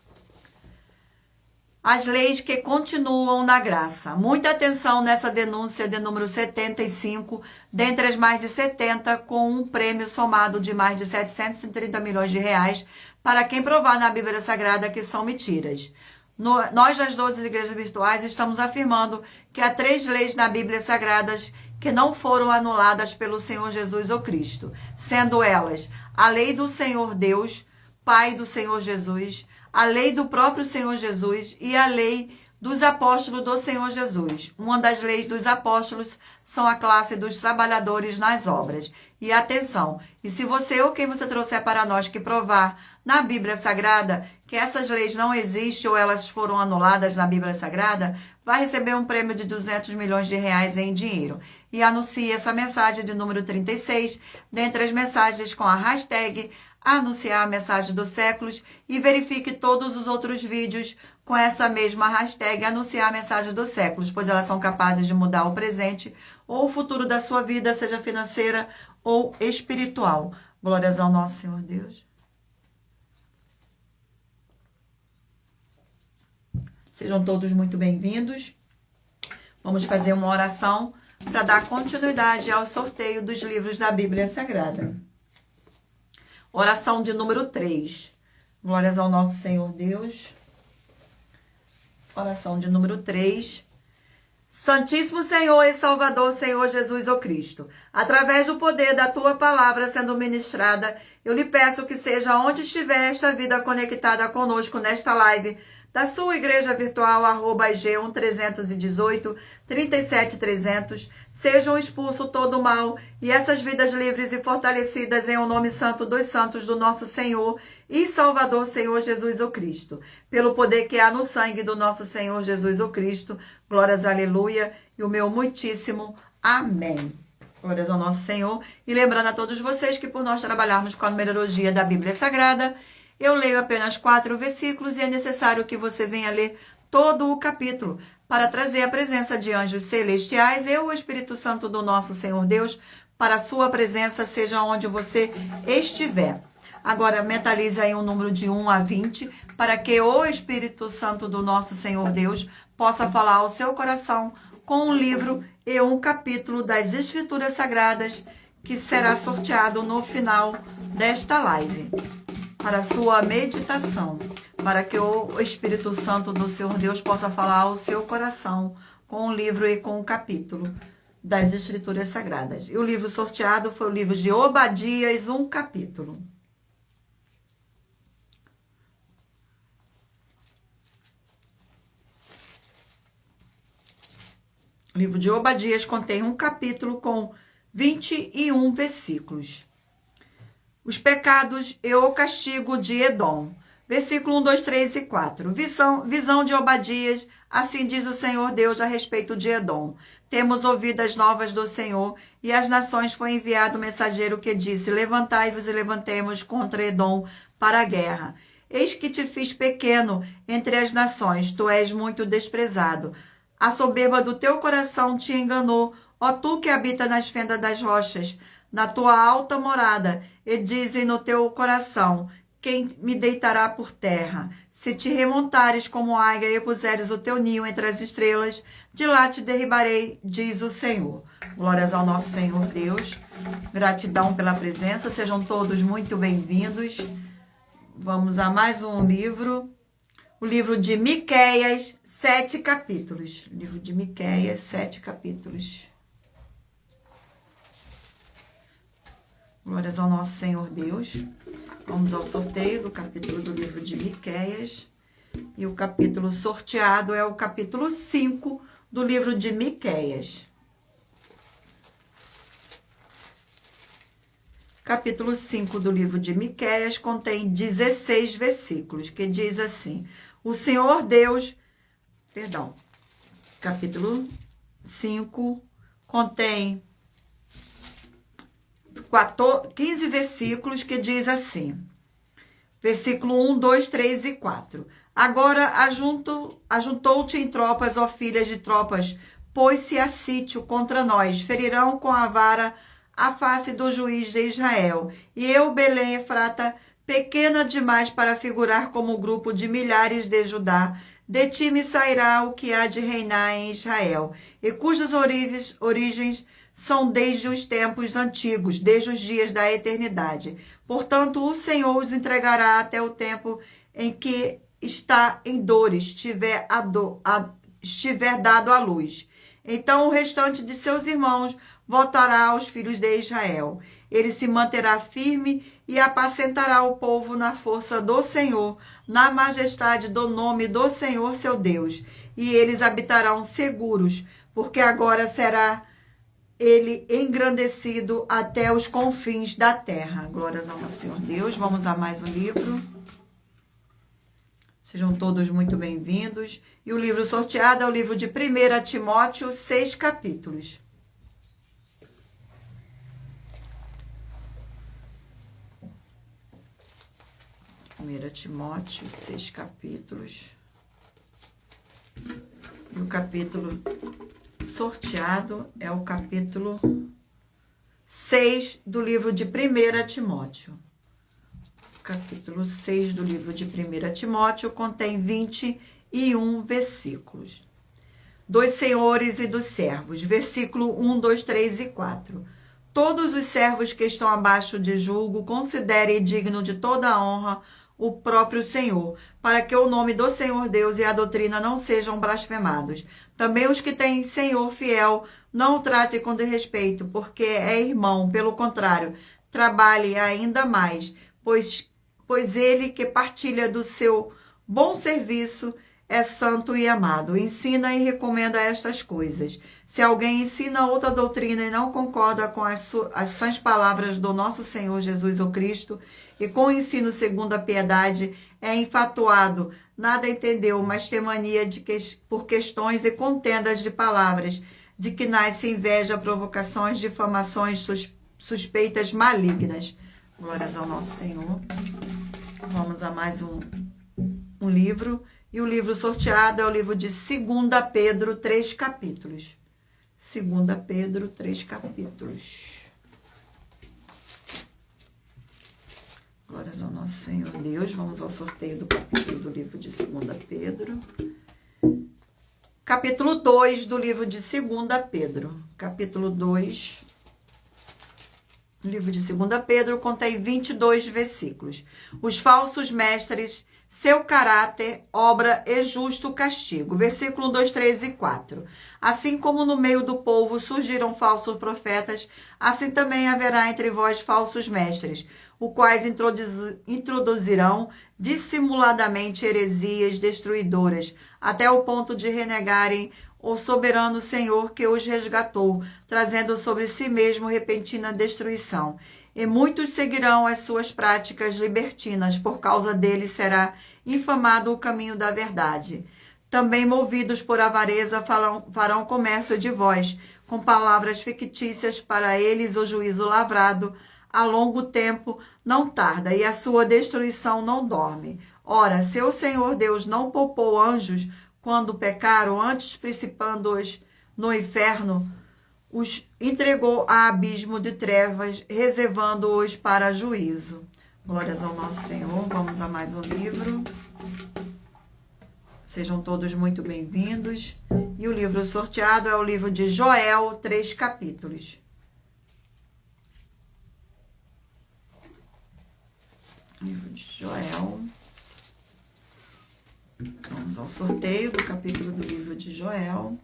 As leis que continuam na graça. Muita atenção nessa denúncia de número 75, dentre as mais de 70, com um prêmio somado de mais de 730 milhões de reais para quem provar na Bíblia Sagrada que são mentiras. Nós, das 12 igrejas virtuais, estamos afirmando que há 3 leis na Bíblia Sagrada que não foram anuladas pelo Senhor Jesus ou Cristo, sendo elas a lei do Senhor Deus, Pai do Senhor Jesus, a lei do próprio Senhor Jesus e a lei dos apóstolos do Senhor Jesus. Uma das leis dos apóstolos são a classe dos trabalhadores nas obras. E atenção, e se você ou quem você trouxer para nós que provar na Bíblia Sagrada que essas leis não existem ou elas foram anuladas na Bíblia Sagrada, vai receber um prêmio de 200 milhões de reais em dinheiro. E anuncie essa mensagem de número 36, dentre as mensagens com a hashtag anunciar a mensagem dos séculos, e verifique todos os outros vídeos com essa mesma hashtag anunciar a mensagem dos séculos, pois elas são capazes de mudar o presente ou o futuro da sua vida, seja financeira ou espiritual. Glórias ao nosso Senhor Deus. Sejam todos muito bem-vindos. Vamos fazer uma oração para dar continuidade ao sorteio dos livros da Bíblia Sagrada. Oração de número 3. Glórias ao nosso Senhor Deus. Oração de número 3. Santíssimo Senhor e Salvador, Senhor Jesus o Cristo, através do poder da Tua palavra sendo ministrada, eu lhe peço que seja onde estiver esta vida conectada conosco nesta live, da sua igreja virtual, @IG1318 37300, sejam expulso todo o mal e essas vidas livres e fortalecidas em o nome santo dos santos do nosso Senhor e Salvador, Senhor Jesus o Cristo, pelo poder que há no sangue do nosso Senhor Jesus o Cristo. Glórias, aleluia, e o meu muitíssimo amém. Glórias ao nosso Senhor. E lembrando a todos vocês que por nós trabalharmos com a numerologia da Bíblia Sagrada, eu leio apenas 4 versículos e é necessário que você venha ler todo o capítulo para trazer a presença de anjos celestiais e o Espírito Santo do nosso Senhor Deus para a sua presença, seja onde você estiver. Agora, mentalize aí um número de 1 a 20 para que o Espírito Santo do nosso Senhor Deus possa falar ao seu coração com um livro e um capítulo das Escrituras Sagradas que será sorteado no final desta live para sua meditação, para que o Espírito Santo do Senhor Deus possa falar ao seu coração com o livro e com o capítulo das Escrituras Sagradas. E o livro sorteado foi o livro de Obadias, um capítulo. O livro de Obadias contém um capítulo com 21 versículos. Os pecados e o castigo de Edom. Versículo 1, 2, 3 e 4. Visão de Obadias. Assim diz o Senhor Deus a respeito de Edom. Temos ouvido as novas do Senhor, e às nações foi enviado o mensageiro que disse: levantai-vos e levantemos contra Edom para a guerra. Eis que te fiz pequeno entre as nações, tu és muito desprezado. A soberba do teu coração te enganou, ó tu que habita nas fendas das rochas, na tua alta morada, e dizem no teu coração: quem me deitará por terra? Se te remontares como águia e puseres o teu ninho entre as estrelas, de lá te derribarei, diz o Senhor. Glórias ao nosso Senhor Deus. Gratidão pela presença. Sejam todos muito bem-vindos. Vamos a mais um livro. O livro de Miqueias, 7 capítulos. Livro de Miqueias, 7 capítulos. Glórias ao nosso Senhor Deus. Vamos ao sorteio do capítulo do livro de Miqueias. E o capítulo sorteado é o capítulo 5 do livro de Miqueias. Capítulo 5 do livro de Miqueias contém 16 versículos, que diz assim: o Senhor Deus, capítulo 5 contém 15 versículos, que diz assim, versículo 1, 2, 3 e 4. Agora ajuntou-te em tropas, ó filhas de tropas, pôs-se a sítio contra nós, ferirão com a vara a face do juiz de Israel. E eu, Belém Efrata, pequena demais para figurar como grupo de milhares de Judá, de ti me sairá o que há de reinar em Israel, e cujas origens são desde os tempos antigos, desde os dias da eternidade. Portanto, o Senhor os entregará até o tempo em que está em dores, estiver dado à luz. Então o restante de seus irmãos voltará aos filhos de Israel. Ele se manterá firme e apacentará o povo na força do Senhor, na majestade do nome do Senhor seu Deus. E eles habitarão seguros, porque agora será ele engrandecido até os confins da terra. Glórias ao nosso Senhor Deus. Vamos a mais um livro. Sejam todos muito bem-vindos. E o livro sorteado é o livro de 1 Timóteo, 6 capítulos. Timóteo, 6 capítulos. E o capítulo sorteado é o capítulo 6 do livro de 1 Timóteo. Capítulo 6 do livro de 1 Timóteo contém 21 versículos. Dos senhores e dos servos, versículo 1, 2, 3 e 4. Todos os servos que estão abaixo de julgo, considerem digno de toda a honra o próprio Senhor, para que o nome do Senhor Deus e a doutrina não sejam blasfemados. Também os que têm Senhor fiel, não o tratem com desrespeito, porque é irmão, pelo contrário, trabalhe ainda mais, pois ele que partilha do seu bom serviço é santo e amado. Ensina e recomenda estas coisas. Se alguém ensina outra doutrina e não concorda com as sãs palavras do nosso Senhor Jesus o Cristo, e com o ensino segundo a piedade, é enfatuado, nada entendeu, mas tem mania por questões e contendas de palavras, de que nasce inveja, provocações, difamações, suspeitas malignas. Glórias ao nosso Senhor. Vamos a mais um livro. E o livro sorteado é o livro de 2 Pedro, 3 capítulos. 2 Pedro, 3 capítulos. Glórias ao nosso Senhor Deus. Vamos ao sorteio do capítulo do livro de 2 Pedro. Capítulo 2 do livro de 2 Pedro. Capítulo 2. O livro de 2 Pedro contém 22 versículos. Os falsos mestres, seu caráter, obra e justo castigo. Versículo 1, 2, 3 e 4. Assim como no meio do povo surgiram falsos profetas, assim também haverá entre vós falsos mestres, os quais introduzirão dissimuladamente heresias destruidoras, até o ponto de renegarem o soberano Senhor que os resgatou, trazendo sobre si mesmo repentina destruição. E muitos seguirão as suas práticas libertinas, por causa deles será infamado o caminho da verdade. Também, movidos por avareza, farão comércio de vós, com palavras fictícias, para eles o juízo lavrado a longo tempo não tarda, e a sua destruição não dorme. Ora, se o Senhor Deus não poupou anjos quando pecaram, antes precipitando-os no inferno, os entregou a abismo de trevas, reservando-os para juízo. Glórias ao nosso Senhor. Vamos a mais um livro. Sejam todos muito bem-vindos. E o livro sorteado é o livro de Joel, 3 capítulos. Livro de Joel. Vamos ao sorteio do capítulo do livro de Joel.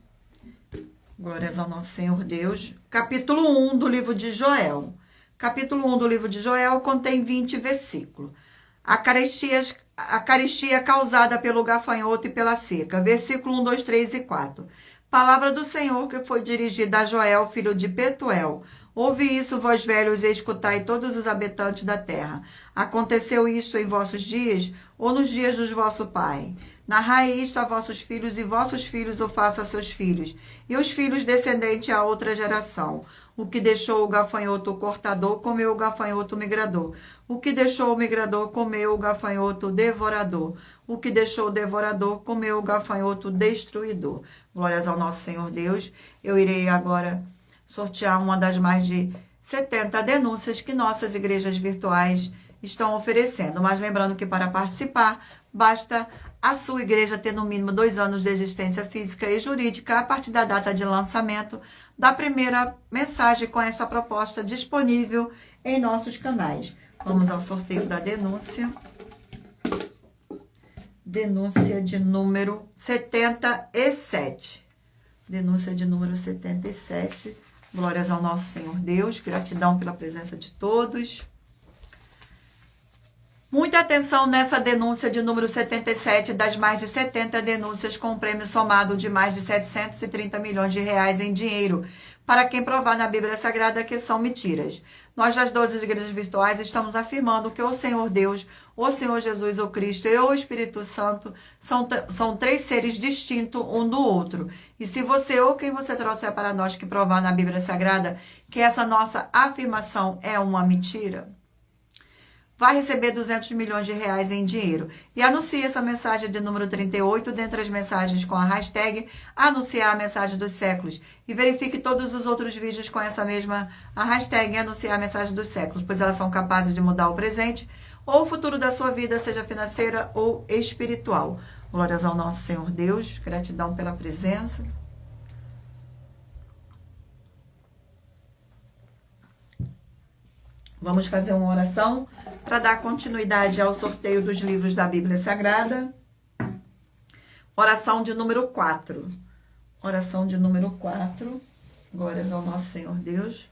Glórias ao nosso Senhor Deus. Capítulo 1 do livro de Joel. Capítulo 1 do livro de Joel contém 20 versículos. A carestia causada pelo gafanhoto e pela seca. Versículo 1, 2, 3 e 4. Palavra do Senhor que foi dirigida a Joel, filho de Petuel. Ouve isso, vós velhos, e escutai todos os habitantes da terra. Aconteceu isto em vossos dias, ou nos dias dos vosso pai? Narrai isto a vossos filhos, e vossos filhos o façam a seus filhos, e os filhos descendentes a outra geração. O que deixou o gafanhoto cortador, comeu o gafanhoto migrador. O que deixou o migrador, comeu o gafanhoto devorador. O que deixou o devorador, comeu o gafanhoto destruidor. Glórias ao nosso Senhor Deus. Eu irei agora sortear uma das mais de 70 denúncias que nossas igrejas virtuais estão oferecendo. Mas lembrando que para participar, basta a sua igreja ter no mínimo 2 anos de existência física e jurídica a partir da data de lançamento da primeira mensagem com essa proposta disponível em nossos canais. Vamos ao sorteio da denúncia. Denúncia de número 77. Denúncia de número 77. Glórias ao nosso Senhor Deus. Gratidão pela presença de todos. Muita atenção nessa denúncia de número 77 das mais de 70 denúncias com um prêmio somado de mais de 730 milhões de reais em dinheiro, para quem provar na Bíblia Sagrada que são mentiras. Nós das 12 igrejas virtuais estamos afirmando que o Senhor Deus, o Senhor Jesus, o Cristo e o Espírito Santo são 3 seres distintos um do outro. E se você ou quem você trouxer para nós que provar na Bíblia Sagrada que essa nossa afirmação é uma mentira, vai receber 200 milhões de reais em dinheiro. E anuncie essa mensagem de número 38 dentre as mensagens com a hashtag anunciar a mensagem dos séculos. E verifique todos os outros vídeos com essa mesma hashtag anunciar a mensagem dos séculos, pois elas são capazes de mudar o presente ou o futuro da sua vida, seja financeira ou espiritual. Glórias ao nosso Senhor Deus. Gratidão pela presença. Vamos fazer uma oração para dar continuidade ao sorteio dos livros da Bíblia Sagrada. Oração de número 4. Oração de número 4. Glórias ao nosso Senhor Deus.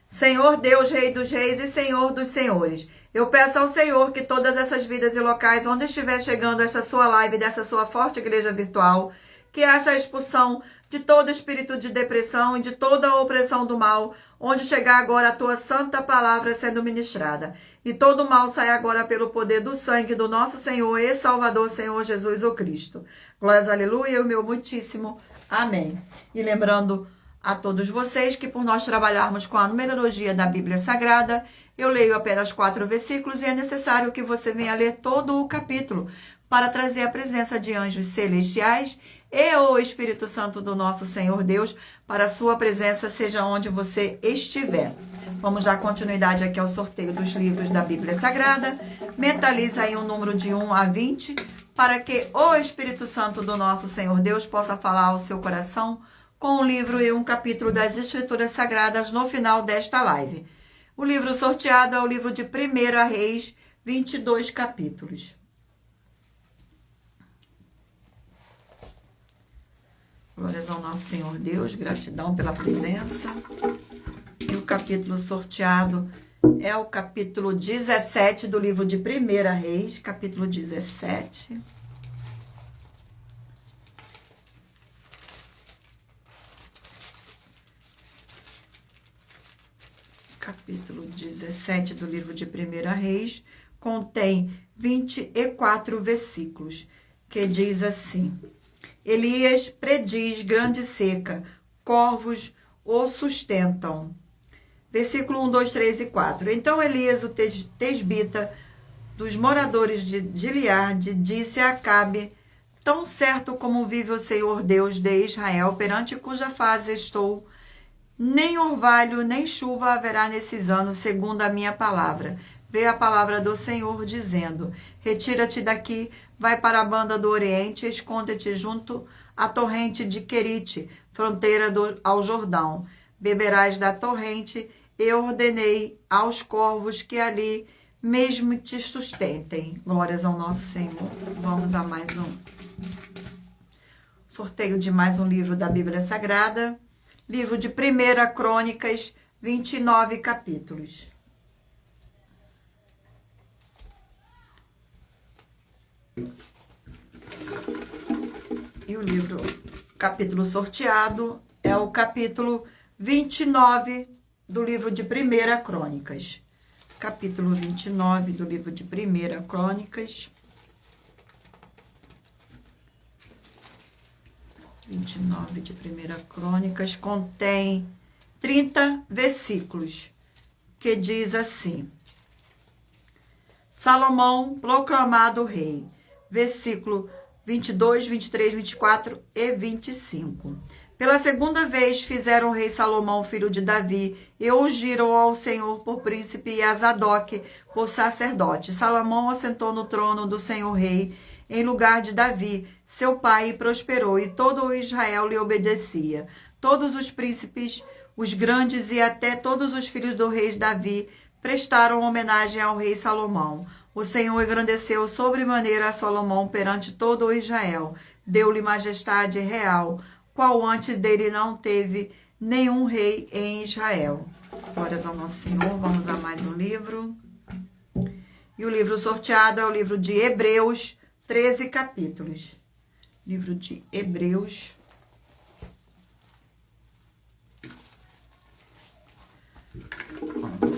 Senhor Deus, Rei dos Reis e Senhor dos Senhores, eu peço ao Senhor que todas essas vidas e locais onde estiver chegando esta sua live dessa sua forte igreja virtual, que haja a expulsão de todo espírito de depressão e de toda a opressão do mal, onde chegar agora a tua santa palavra sendo ministrada. E todo mal sai agora pelo poder do sangue do nosso Senhor e Salvador, Senhor Jesus o Cristo. Glórias, aleluia, o meu muitíssimo Amém. E lembrando a todos vocês que por nós trabalharmos com a numerologia da Bíblia Sagrada, eu leio apenas 4 versículos e é necessário que você venha ler todo o capítulo para trazer a presença de anjos celestiais e o Espírito Santo do nosso Senhor Deus para a sua presença, seja onde você estiver. Vamos dar continuidade aqui ao sorteio dos livros da Bíblia Sagrada. Mentaliza aí um número de 1 a 20 para que o Espírito Santo do nosso Senhor Deus possa falar ao seu coração com um livro e um capítulo das Escrituras Sagradas no final desta live. O livro sorteado é o livro de 1 Reis, 22 capítulos. Glórias ao nosso Senhor Deus, gratidão pela presença. E o capítulo sorteado é o capítulo 17 do livro de 1 Reis, capítulo 17. Capítulo 17 do livro de 1 Reis contém 24 versículos, que diz assim: Elias prediz grande seca, corvos o sustentam. Versículo 1, 2, 3 e 4. Então Elias, o tesbita dos moradores de Gileade, disse a Acabe: Tão certo como vive o Senhor Deus de Israel, perante cuja face estou, nem orvalho, nem chuva haverá nesses anos, segundo a minha palavra. Veio a palavra do Senhor, dizendo: Retira-te daqui, vai para a banda do Oriente, esconde-te junto à torrente de Querite, fronteira ao Jordão. Beberás da torrente, eu ordenei aos corvos que ali mesmo te sustentem. Glórias ao nosso Senhor. Vamos a mais um sorteio de mais um livro da Bíblia Sagrada. Livro de 1 Crônicas, 29 capítulos. E o livro, capítulo sorteado, é o capítulo 29 do livro de 1 Crônicas. Capítulo 29 do livro de 1 Crônicas. 29 de 1 Crônicas contém 30 versículos, que diz assim: Salomão proclamado rei. Versículo 22, 23, 24 e 25. Pela segunda vez fizeram o rei Salomão, filho de Davi, e ungiram ao Senhor por príncipe e a Zadok por sacerdote. Salomão assentou no trono do Senhor rei, em lugar de Davi, seu pai, e prosperou, e todo o Israel lhe obedecia. Todos os príncipes, os grandes e até todos os filhos do rei Davi prestaram homenagem ao rei Salomão. O Senhor engrandeceu sobremaneira a Salomão perante todo o Israel. Deu-lhe majestade real, qual antes dele não teve nenhum rei em Israel. Glórias ao nosso Senhor. Vamos a mais um livro. E o livro sorteado é o livro de Hebreus, 13 capítulos. Livro de Hebreus.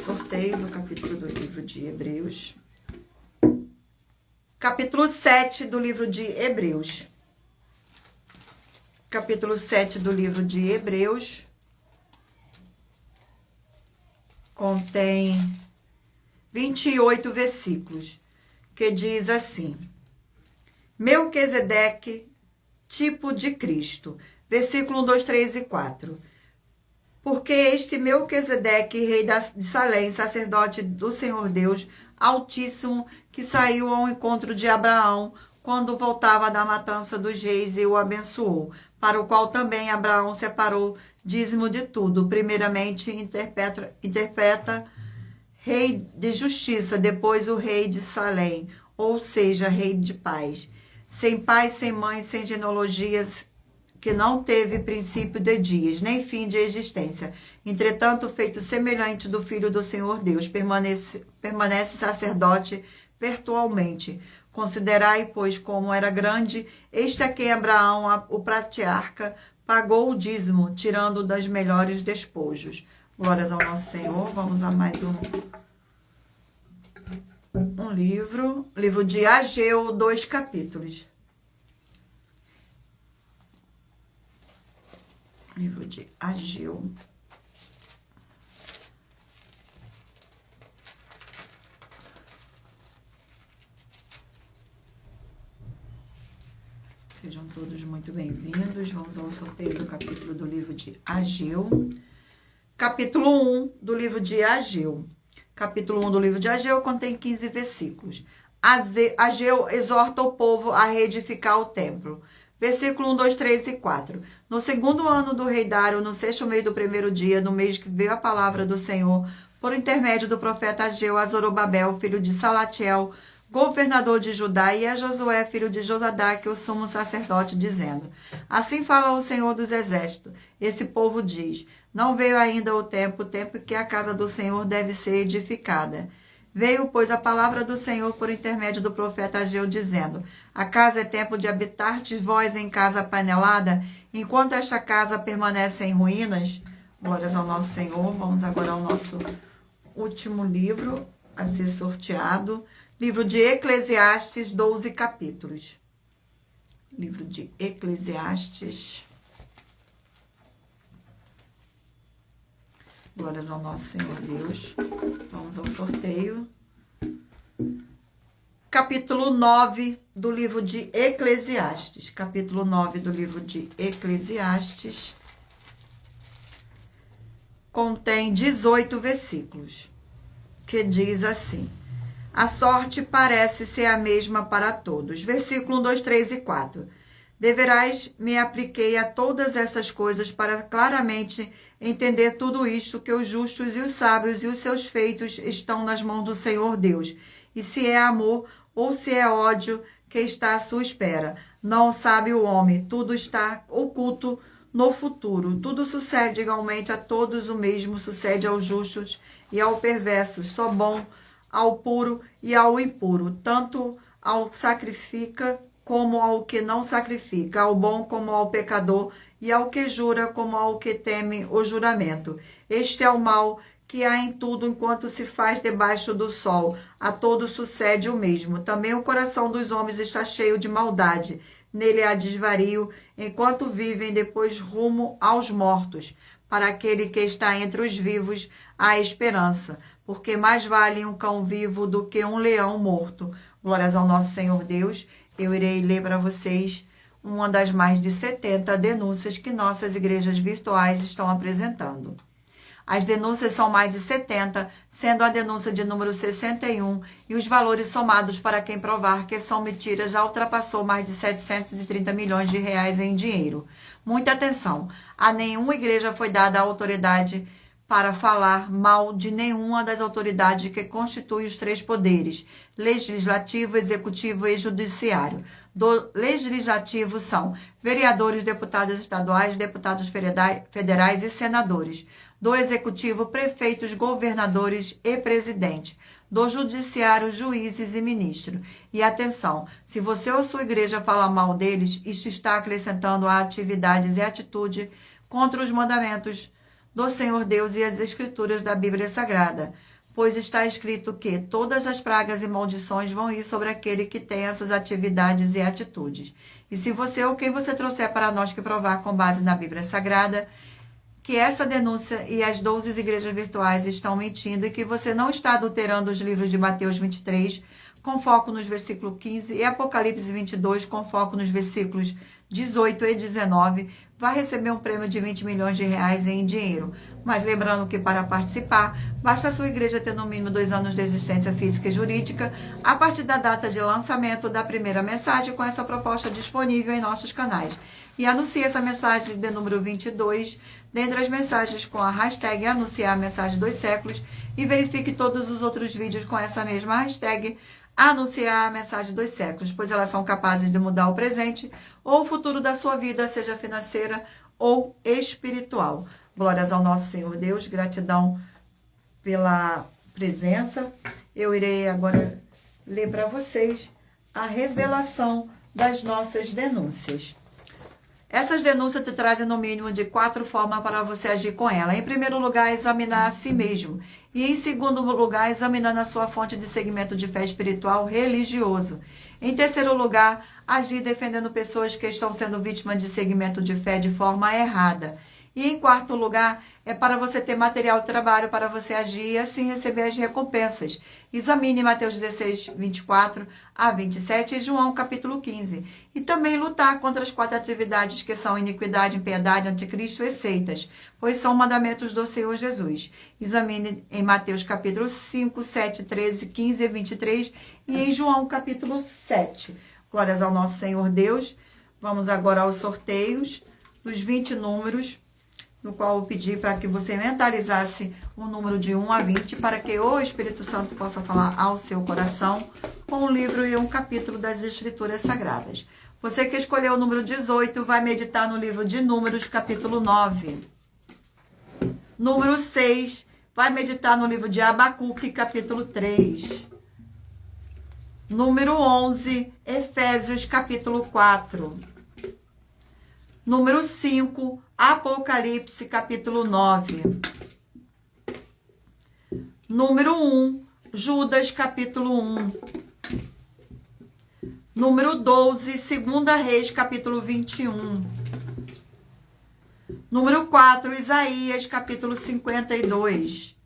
Sorteio do capítulo do livro de Hebreus. Capítulo 7 do livro de Hebreus. Capítulo 7 do livro de Hebreus contém 28 versículos, que diz assim: Melquisedeque, tipo de Cristo. Versículo 1, 2, 3 e 4. Porque este Melquisedeque, rei de Salém, sacerdote do Senhor Deus Altíssimo, que saiu ao encontro de Abraão quando voltava da matança dos reis e o abençoou, para o qual também Abraão separou dízimo de tudo. Primeiramente interpreta rei de justiça, depois o rei de Salém, ou seja, rei de paz. Sem pai, sem mãe, sem genealogias, que não teve princípio de dias, nem fim de existência. Entretanto, feito semelhante do Filho do Senhor Deus, permanece sacerdote perpetuamente. Considerai, pois, como era grande este a quem Abraão, o patriarca, pagou o dízimo, tirando das melhores despojos. Glórias ao nosso Senhor. Vamos a mais um livro. Livro de Ageu, 2 capítulos. Livro de Ageu. Sejam todos muito bem-vindos. Vamos ao sorteio do capítulo do livro de Ageu. Capítulo 1 do livro de Ageu. Capítulo 1 do livro de Ageu contém 15 versículos. Ageu exorta o povo a reedificar o templo. Versículo 1, 2, 3 e 4. No segundo ano do rei Dário, no sexto mês do primeiro dia, no mês que veio a palavra do Senhor, por intermédio do profeta Ageu, a Zorobabel, filho de Salatiel, governador de Judá, e a Josué, filho de Josadaque, o sumo sacerdote, dizendo: Assim fala o Senhor dos Exércitos. Esse povo diz: Não veio ainda o tempo que a casa do Senhor deve ser edificada. Veio, pois, a palavra do Senhor por intermédio do profeta Ageu, dizendo: A casa é tempo de habitardes vós em casa panelada, enquanto esta casa permanece em ruínas. Glórias ao nosso Senhor. Vamos agora ao nosso último livro a ser sorteado. Livro de Eclesiastes, 12 capítulos. Livro de Eclesiastes. Glórias ao nosso Senhor Deus. Vamos ao sorteio. Capítulo 9 do livro de Eclesiastes. Capítulo 9 do livro de Eclesiastes. Contém 18 versículos. Que diz assim: A sorte parece ser a mesma para todos. Versículo 1, 2, 3 e 4. Deverás me apliquei a todas essas coisas para claramente entender tudo isto, que os justos e os sábios e os seus feitos estão nas mãos do Senhor Deus. E se é amor ou se é ódio que está à sua espera. Não sabe o homem, tudo está oculto no futuro. Tudo sucede igualmente a todos, o mesmo sucede aos justos e ao perverso, só bom ao puro e ao impuro, tanto ao que sacrifica como ao que não sacrifica, ao bom como ao pecador, e ao que jura como ao que teme o juramento. Este é o mal que há em tudo enquanto se faz debaixo do sol. A todos sucede o mesmo. Também o coração dos homens está cheio de maldade. Nele há desvario, enquanto vivem depois rumo aos mortos. Para aquele que está entre os vivos, há esperança, porque mais vale um cão vivo do que um leão morto. Glórias ao nosso Senhor Deus. Eu irei ler para vocês uma das mais de 70 denúncias que nossas igrejas virtuais estão apresentando. As denúncias são mais de 70, sendo a denúncia de número 61, e os valores somados para quem provar que são mentiras já ultrapassou mais de 730 milhões de reais em dinheiro. Muita atenção, a nenhuma igreja foi dada a autoridade para falar mal de nenhuma das autoridades que constituem os três poderes, legislativo, executivo e judiciário. Do legislativo são vereadores, deputados estaduais, deputados federais e senadores. Do executivo, prefeitos, governadores e presidente. Do judiciário, juízes e ministros. E atenção, se você ou sua igreja falar mal deles, isto está acrescentando a atividades e atitude contra os mandamentos do Senhor Deus e as escrituras da Bíblia Sagrada, pois está escrito que todas as pragas e maldições vão ir sobre aquele que tem essas atividades e atitudes. E se você ou quem você trouxer para nós que provar com base na Bíblia Sagrada que essa denúncia e as 12 igrejas virtuais estão mentindo e que você não está adulterando os livros de Mateus 23, com foco nos versículos 15, e Apocalipse 22, com foco nos versículos 18 e 19, vai receber um prêmio de 20 milhões de reais em dinheiro. Mas lembrando que para participar, basta a sua igreja ter no mínimo 2 anos de existência física e jurídica, a partir da data de lançamento da primeira mensagem com essa proposta disponível em nossos canais. E anuncie essa mensagem de número 22, dentre as mensagens com a hashtag anunciar a mensagem dos séculos, e verifique todos os outros vídeos com essa mesma hashtag anunciar a mensagem dos séculos, pois elas são capazes de mudar o presente ou o futuro da sua vida, seja financeira ou espiritual. Glórias ao nosso Senhor Deus, gratidão pela presença. Eu irei agora ler para vocês a revelação das nossas denúncias. Essas denúncias te trazem no mínimo de 4 formas para você agir com ela. Em primeiro lugar, examinar a si mesmo. E em segundo lugar, examinando a sua fonte de segmento de fé espiritual religioso. Em terceiro lugar, agir defendendo pessoas que estão sendo vítimas de segmento de fé de forma errada. E em quarto lugar, é para você ter material de trabalho para você agir e assim receber as recompensas. Examine Mateus 16, 24 a 27 e João capítulo 15. E também lutar contra as 4 atividades que são iniquidade, impiedade, anticristo e seitas, pois são mandamentos do Senhor Jesus. Examine em Mateus capítulo 5, 7, 13, 15 e 23 e em João capítulo 7. Glórias ao nosso Senhor Deus. Vamos agora aos sorteios dos 20 números, no qual eu pedi para que você mentalizasse o número de 1 a 20, para que o Espírito Santo possa falar ao seu coração com um livro e um capítulo das Escrituras Sagradas. Você que escolheu o número 18 vai meditar no livro de Números, capítulo 9. Número 6 vai meditar no livro de Abacuque, capítulo 3. Número 11, Efésios, capítulo 4. Número 5, Apocalipse, capítulo 9. Número 1, Judas, capítulo 1. Número 12, 2 Reis, capítulo 21. Número 4, Isaías, capítulo 52.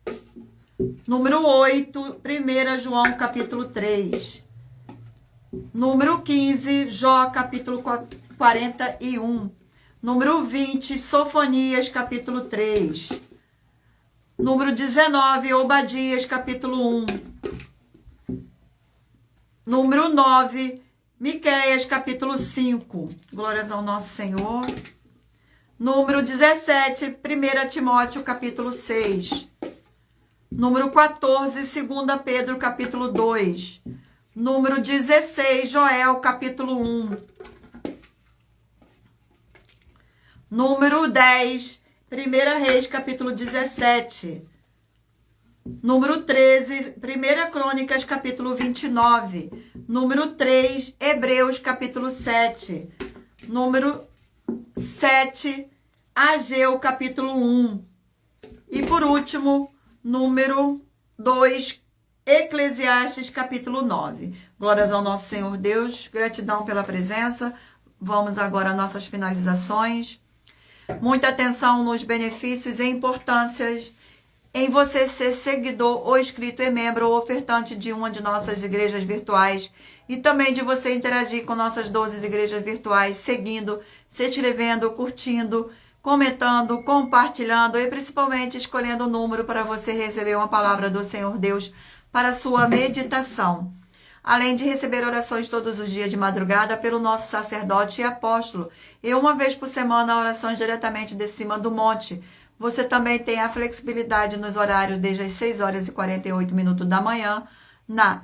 Número 8, 1 João, capítulo 3. Número 15, Jó, capítulo 41. Número 20, Sofonias, capítulo 3. Número 19, Obadias, capítulo 1. Número 9, Miqueias, capítulo 5. Glórias ao nosso Senhor. Número 17, 1 Timóteo, capítulo 6. Número 14, 2 Pedro, capítulo 2. Número 16, Joel, capítulo 1. Número 10, 1 Reis, capítulo 17. Número 13, 1 Crônicas, capítulo 29. Número 3, Hebreus, capítulo 7. Número 7, Ageu, capítulo 1. E por último, número 2, Eclesiastes, capítulo 9. Glórias ao nosso Senhor Deus, gratidão pela presença. Vamos agora às nossas finalizações. Muita atenção nos benefícios e importâncias em você ser seguidor ou inscrito e membro ou ofertante de uma de nossas igrejas virtuais e também de você interagir com nossas 12 igrejas virtuais, seguindo, se inscrevendo, curtindo, comentando, compartilhando e principalmente escolhendo o número para você receber uma palavra do Senhor Deus para a sua meditação. Além de receber orações todos os dias de madrugada pelo nosso sacerdote e apóstolo, e uma vez por semana orações diretamente de cima do monte. Você também tem a flexibilidade nos horários desde as 6 horas e 48 minutos da manhã, na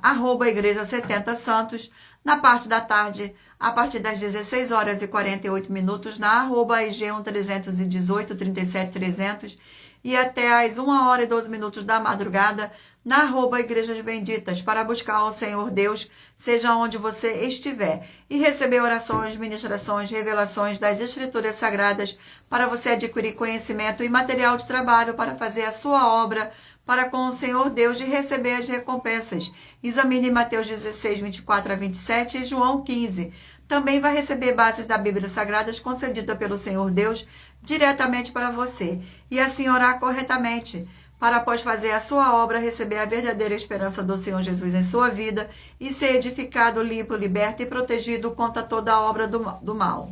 @igreja 70 Santos, na parte da tarde, a partir das 16 horas e 48 minutos, na @IG 1318 37 300 e até às 1 hora e 12 minutos da madrugada, na @Igrejas Benditas, para buscar ao Senhor Deus, seja onde você estiver, e receber orações, ministrações, revelações das Escrituras Sagradas, para você adquirir conhecimento e material de trabalho para fazer a sua obra para com o Senhor Deus e receber as recompensas. Examine Mateus 16, 24 a 27 e João 15. Também vai receber bases da Bíblia Sagradas concedida pelo Senhor Deus diretamente para você, e assim orar corretamente, para após fazer a sua obra, receber a verdadeira esperança do Senhor Jesus em sua vida e ser edificado, limpo, liberto e protegido contra toda a obra do mal.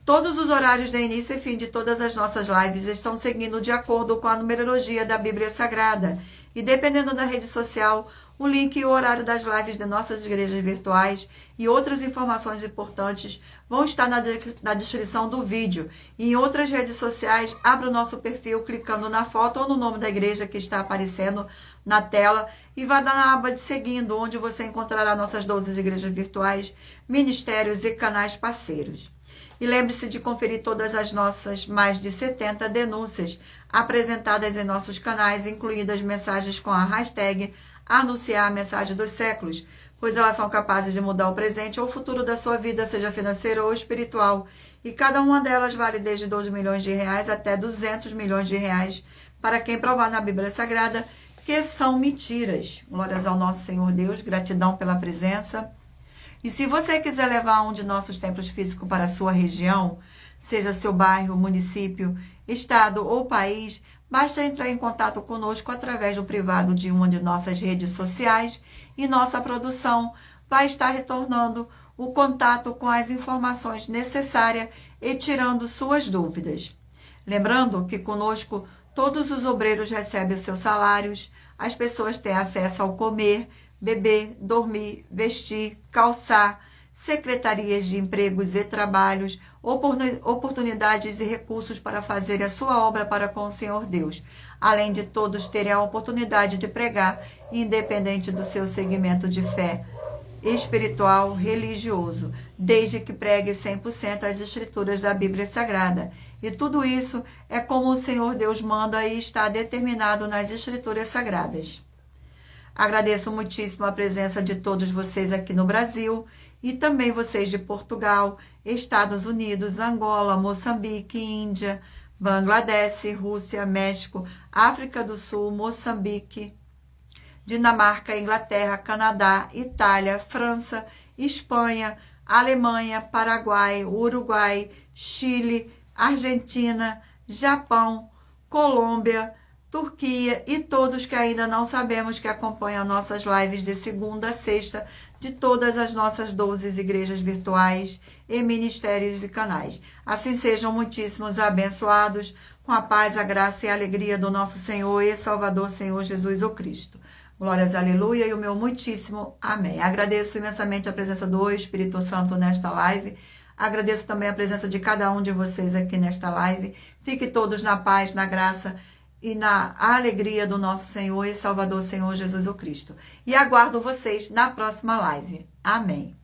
Todos os horários de início e fim de todas as nossas lives estão seguindo de acordo com a numerologia da Bíblia Sagrada. E dependendo da rede social, o link e o horário das lives de nossas igrejas virtuais e outras informações importantes vão estar na descrição do vídeo. E em outras redes sociais, abra o nosso perfil clicando na foto ou no nome da igreja que está aparecendo na tela e vá na aba de seguindo, onde você encontrará nossas 12 igrejas virtuais, ministérios e canais parceiros. E lembre-se de conferir todas as nossas mais de 70 denúncias apresentadas em nossos canais, incluídas mensagens com a hashtag Anunciar a Mensagem dos Séculos, pois elas são capazes de mudar o presente ou o futuro da sua vida, seja financeiro ou espiritual. E cada uma delas vale desde 12 milhões de reais até 200 milhões de reais, para quem provar na Bíblia Sagrada que são mentiras. Glórias ao nosso Senhor Deus, gratidão pela presença. E se você quiser levar um de nossos templos físicos para a sua região, seja seu bairro, município, estado ou país, basta entrar em contato conosco através do privado de uma de nossas redes sociais e nossa produção vai estar retornando o contato com as informações necessárias e tirando suas dúvidas. Lembrando que conosco todos os obreiros recebem os seus salários, as pessoas têm acesso ao comer, beber, dormir, vestir, calçar, secretarias de empregos e trabalhos, oportunidades e recursos para fazer a sua obra para com o Senhor Deus, além de todos terem a oportunidade de pregar, independente do seu segmento de fé espiritual, religioso, desde que pregue 100% as escrituras da Bíblia Sagrada. E tudo isso é como o Senhor Deus manda e está determinado nas escrituras sagradas. Agradeço muitíssimo a presença de todos vocês aqui no Brasil e também vocês de Portugal, Estados Unidos, Angola, Moçambique, Índia, Bangladesh, Rússia, México, África do Sul, Moçambique, Dinamarca, Inglaterra, Canadá, Itália, França, Espanha, Alemanha, Paraguai, Uruguai, Chile, Argentina, Japão, Colômbia, Turquia e todos que ainda não sabemos que acompanham nossas lives de segunda a sexta de todas as nossas 12 igrejas virtuais e ministérios e canais. Assim sejam muitíssimos abençoados com a paz, a graça e a alegria do nosso Senhor e Salvador, Senhor Jesus o Cristo. Glórias, aleluia, e o meu muitíssimo amém. Agradeço imensamente a presença do Espírito Santo nesta live. Agradeço também a presença de cada um de vocês aqui nesta live. Fiquem todos na paz, na graça e na alegria do nosso Senhor e Salvador, Senhor Jesus o Cristo. E aguardo vocês na próxima live. Amém.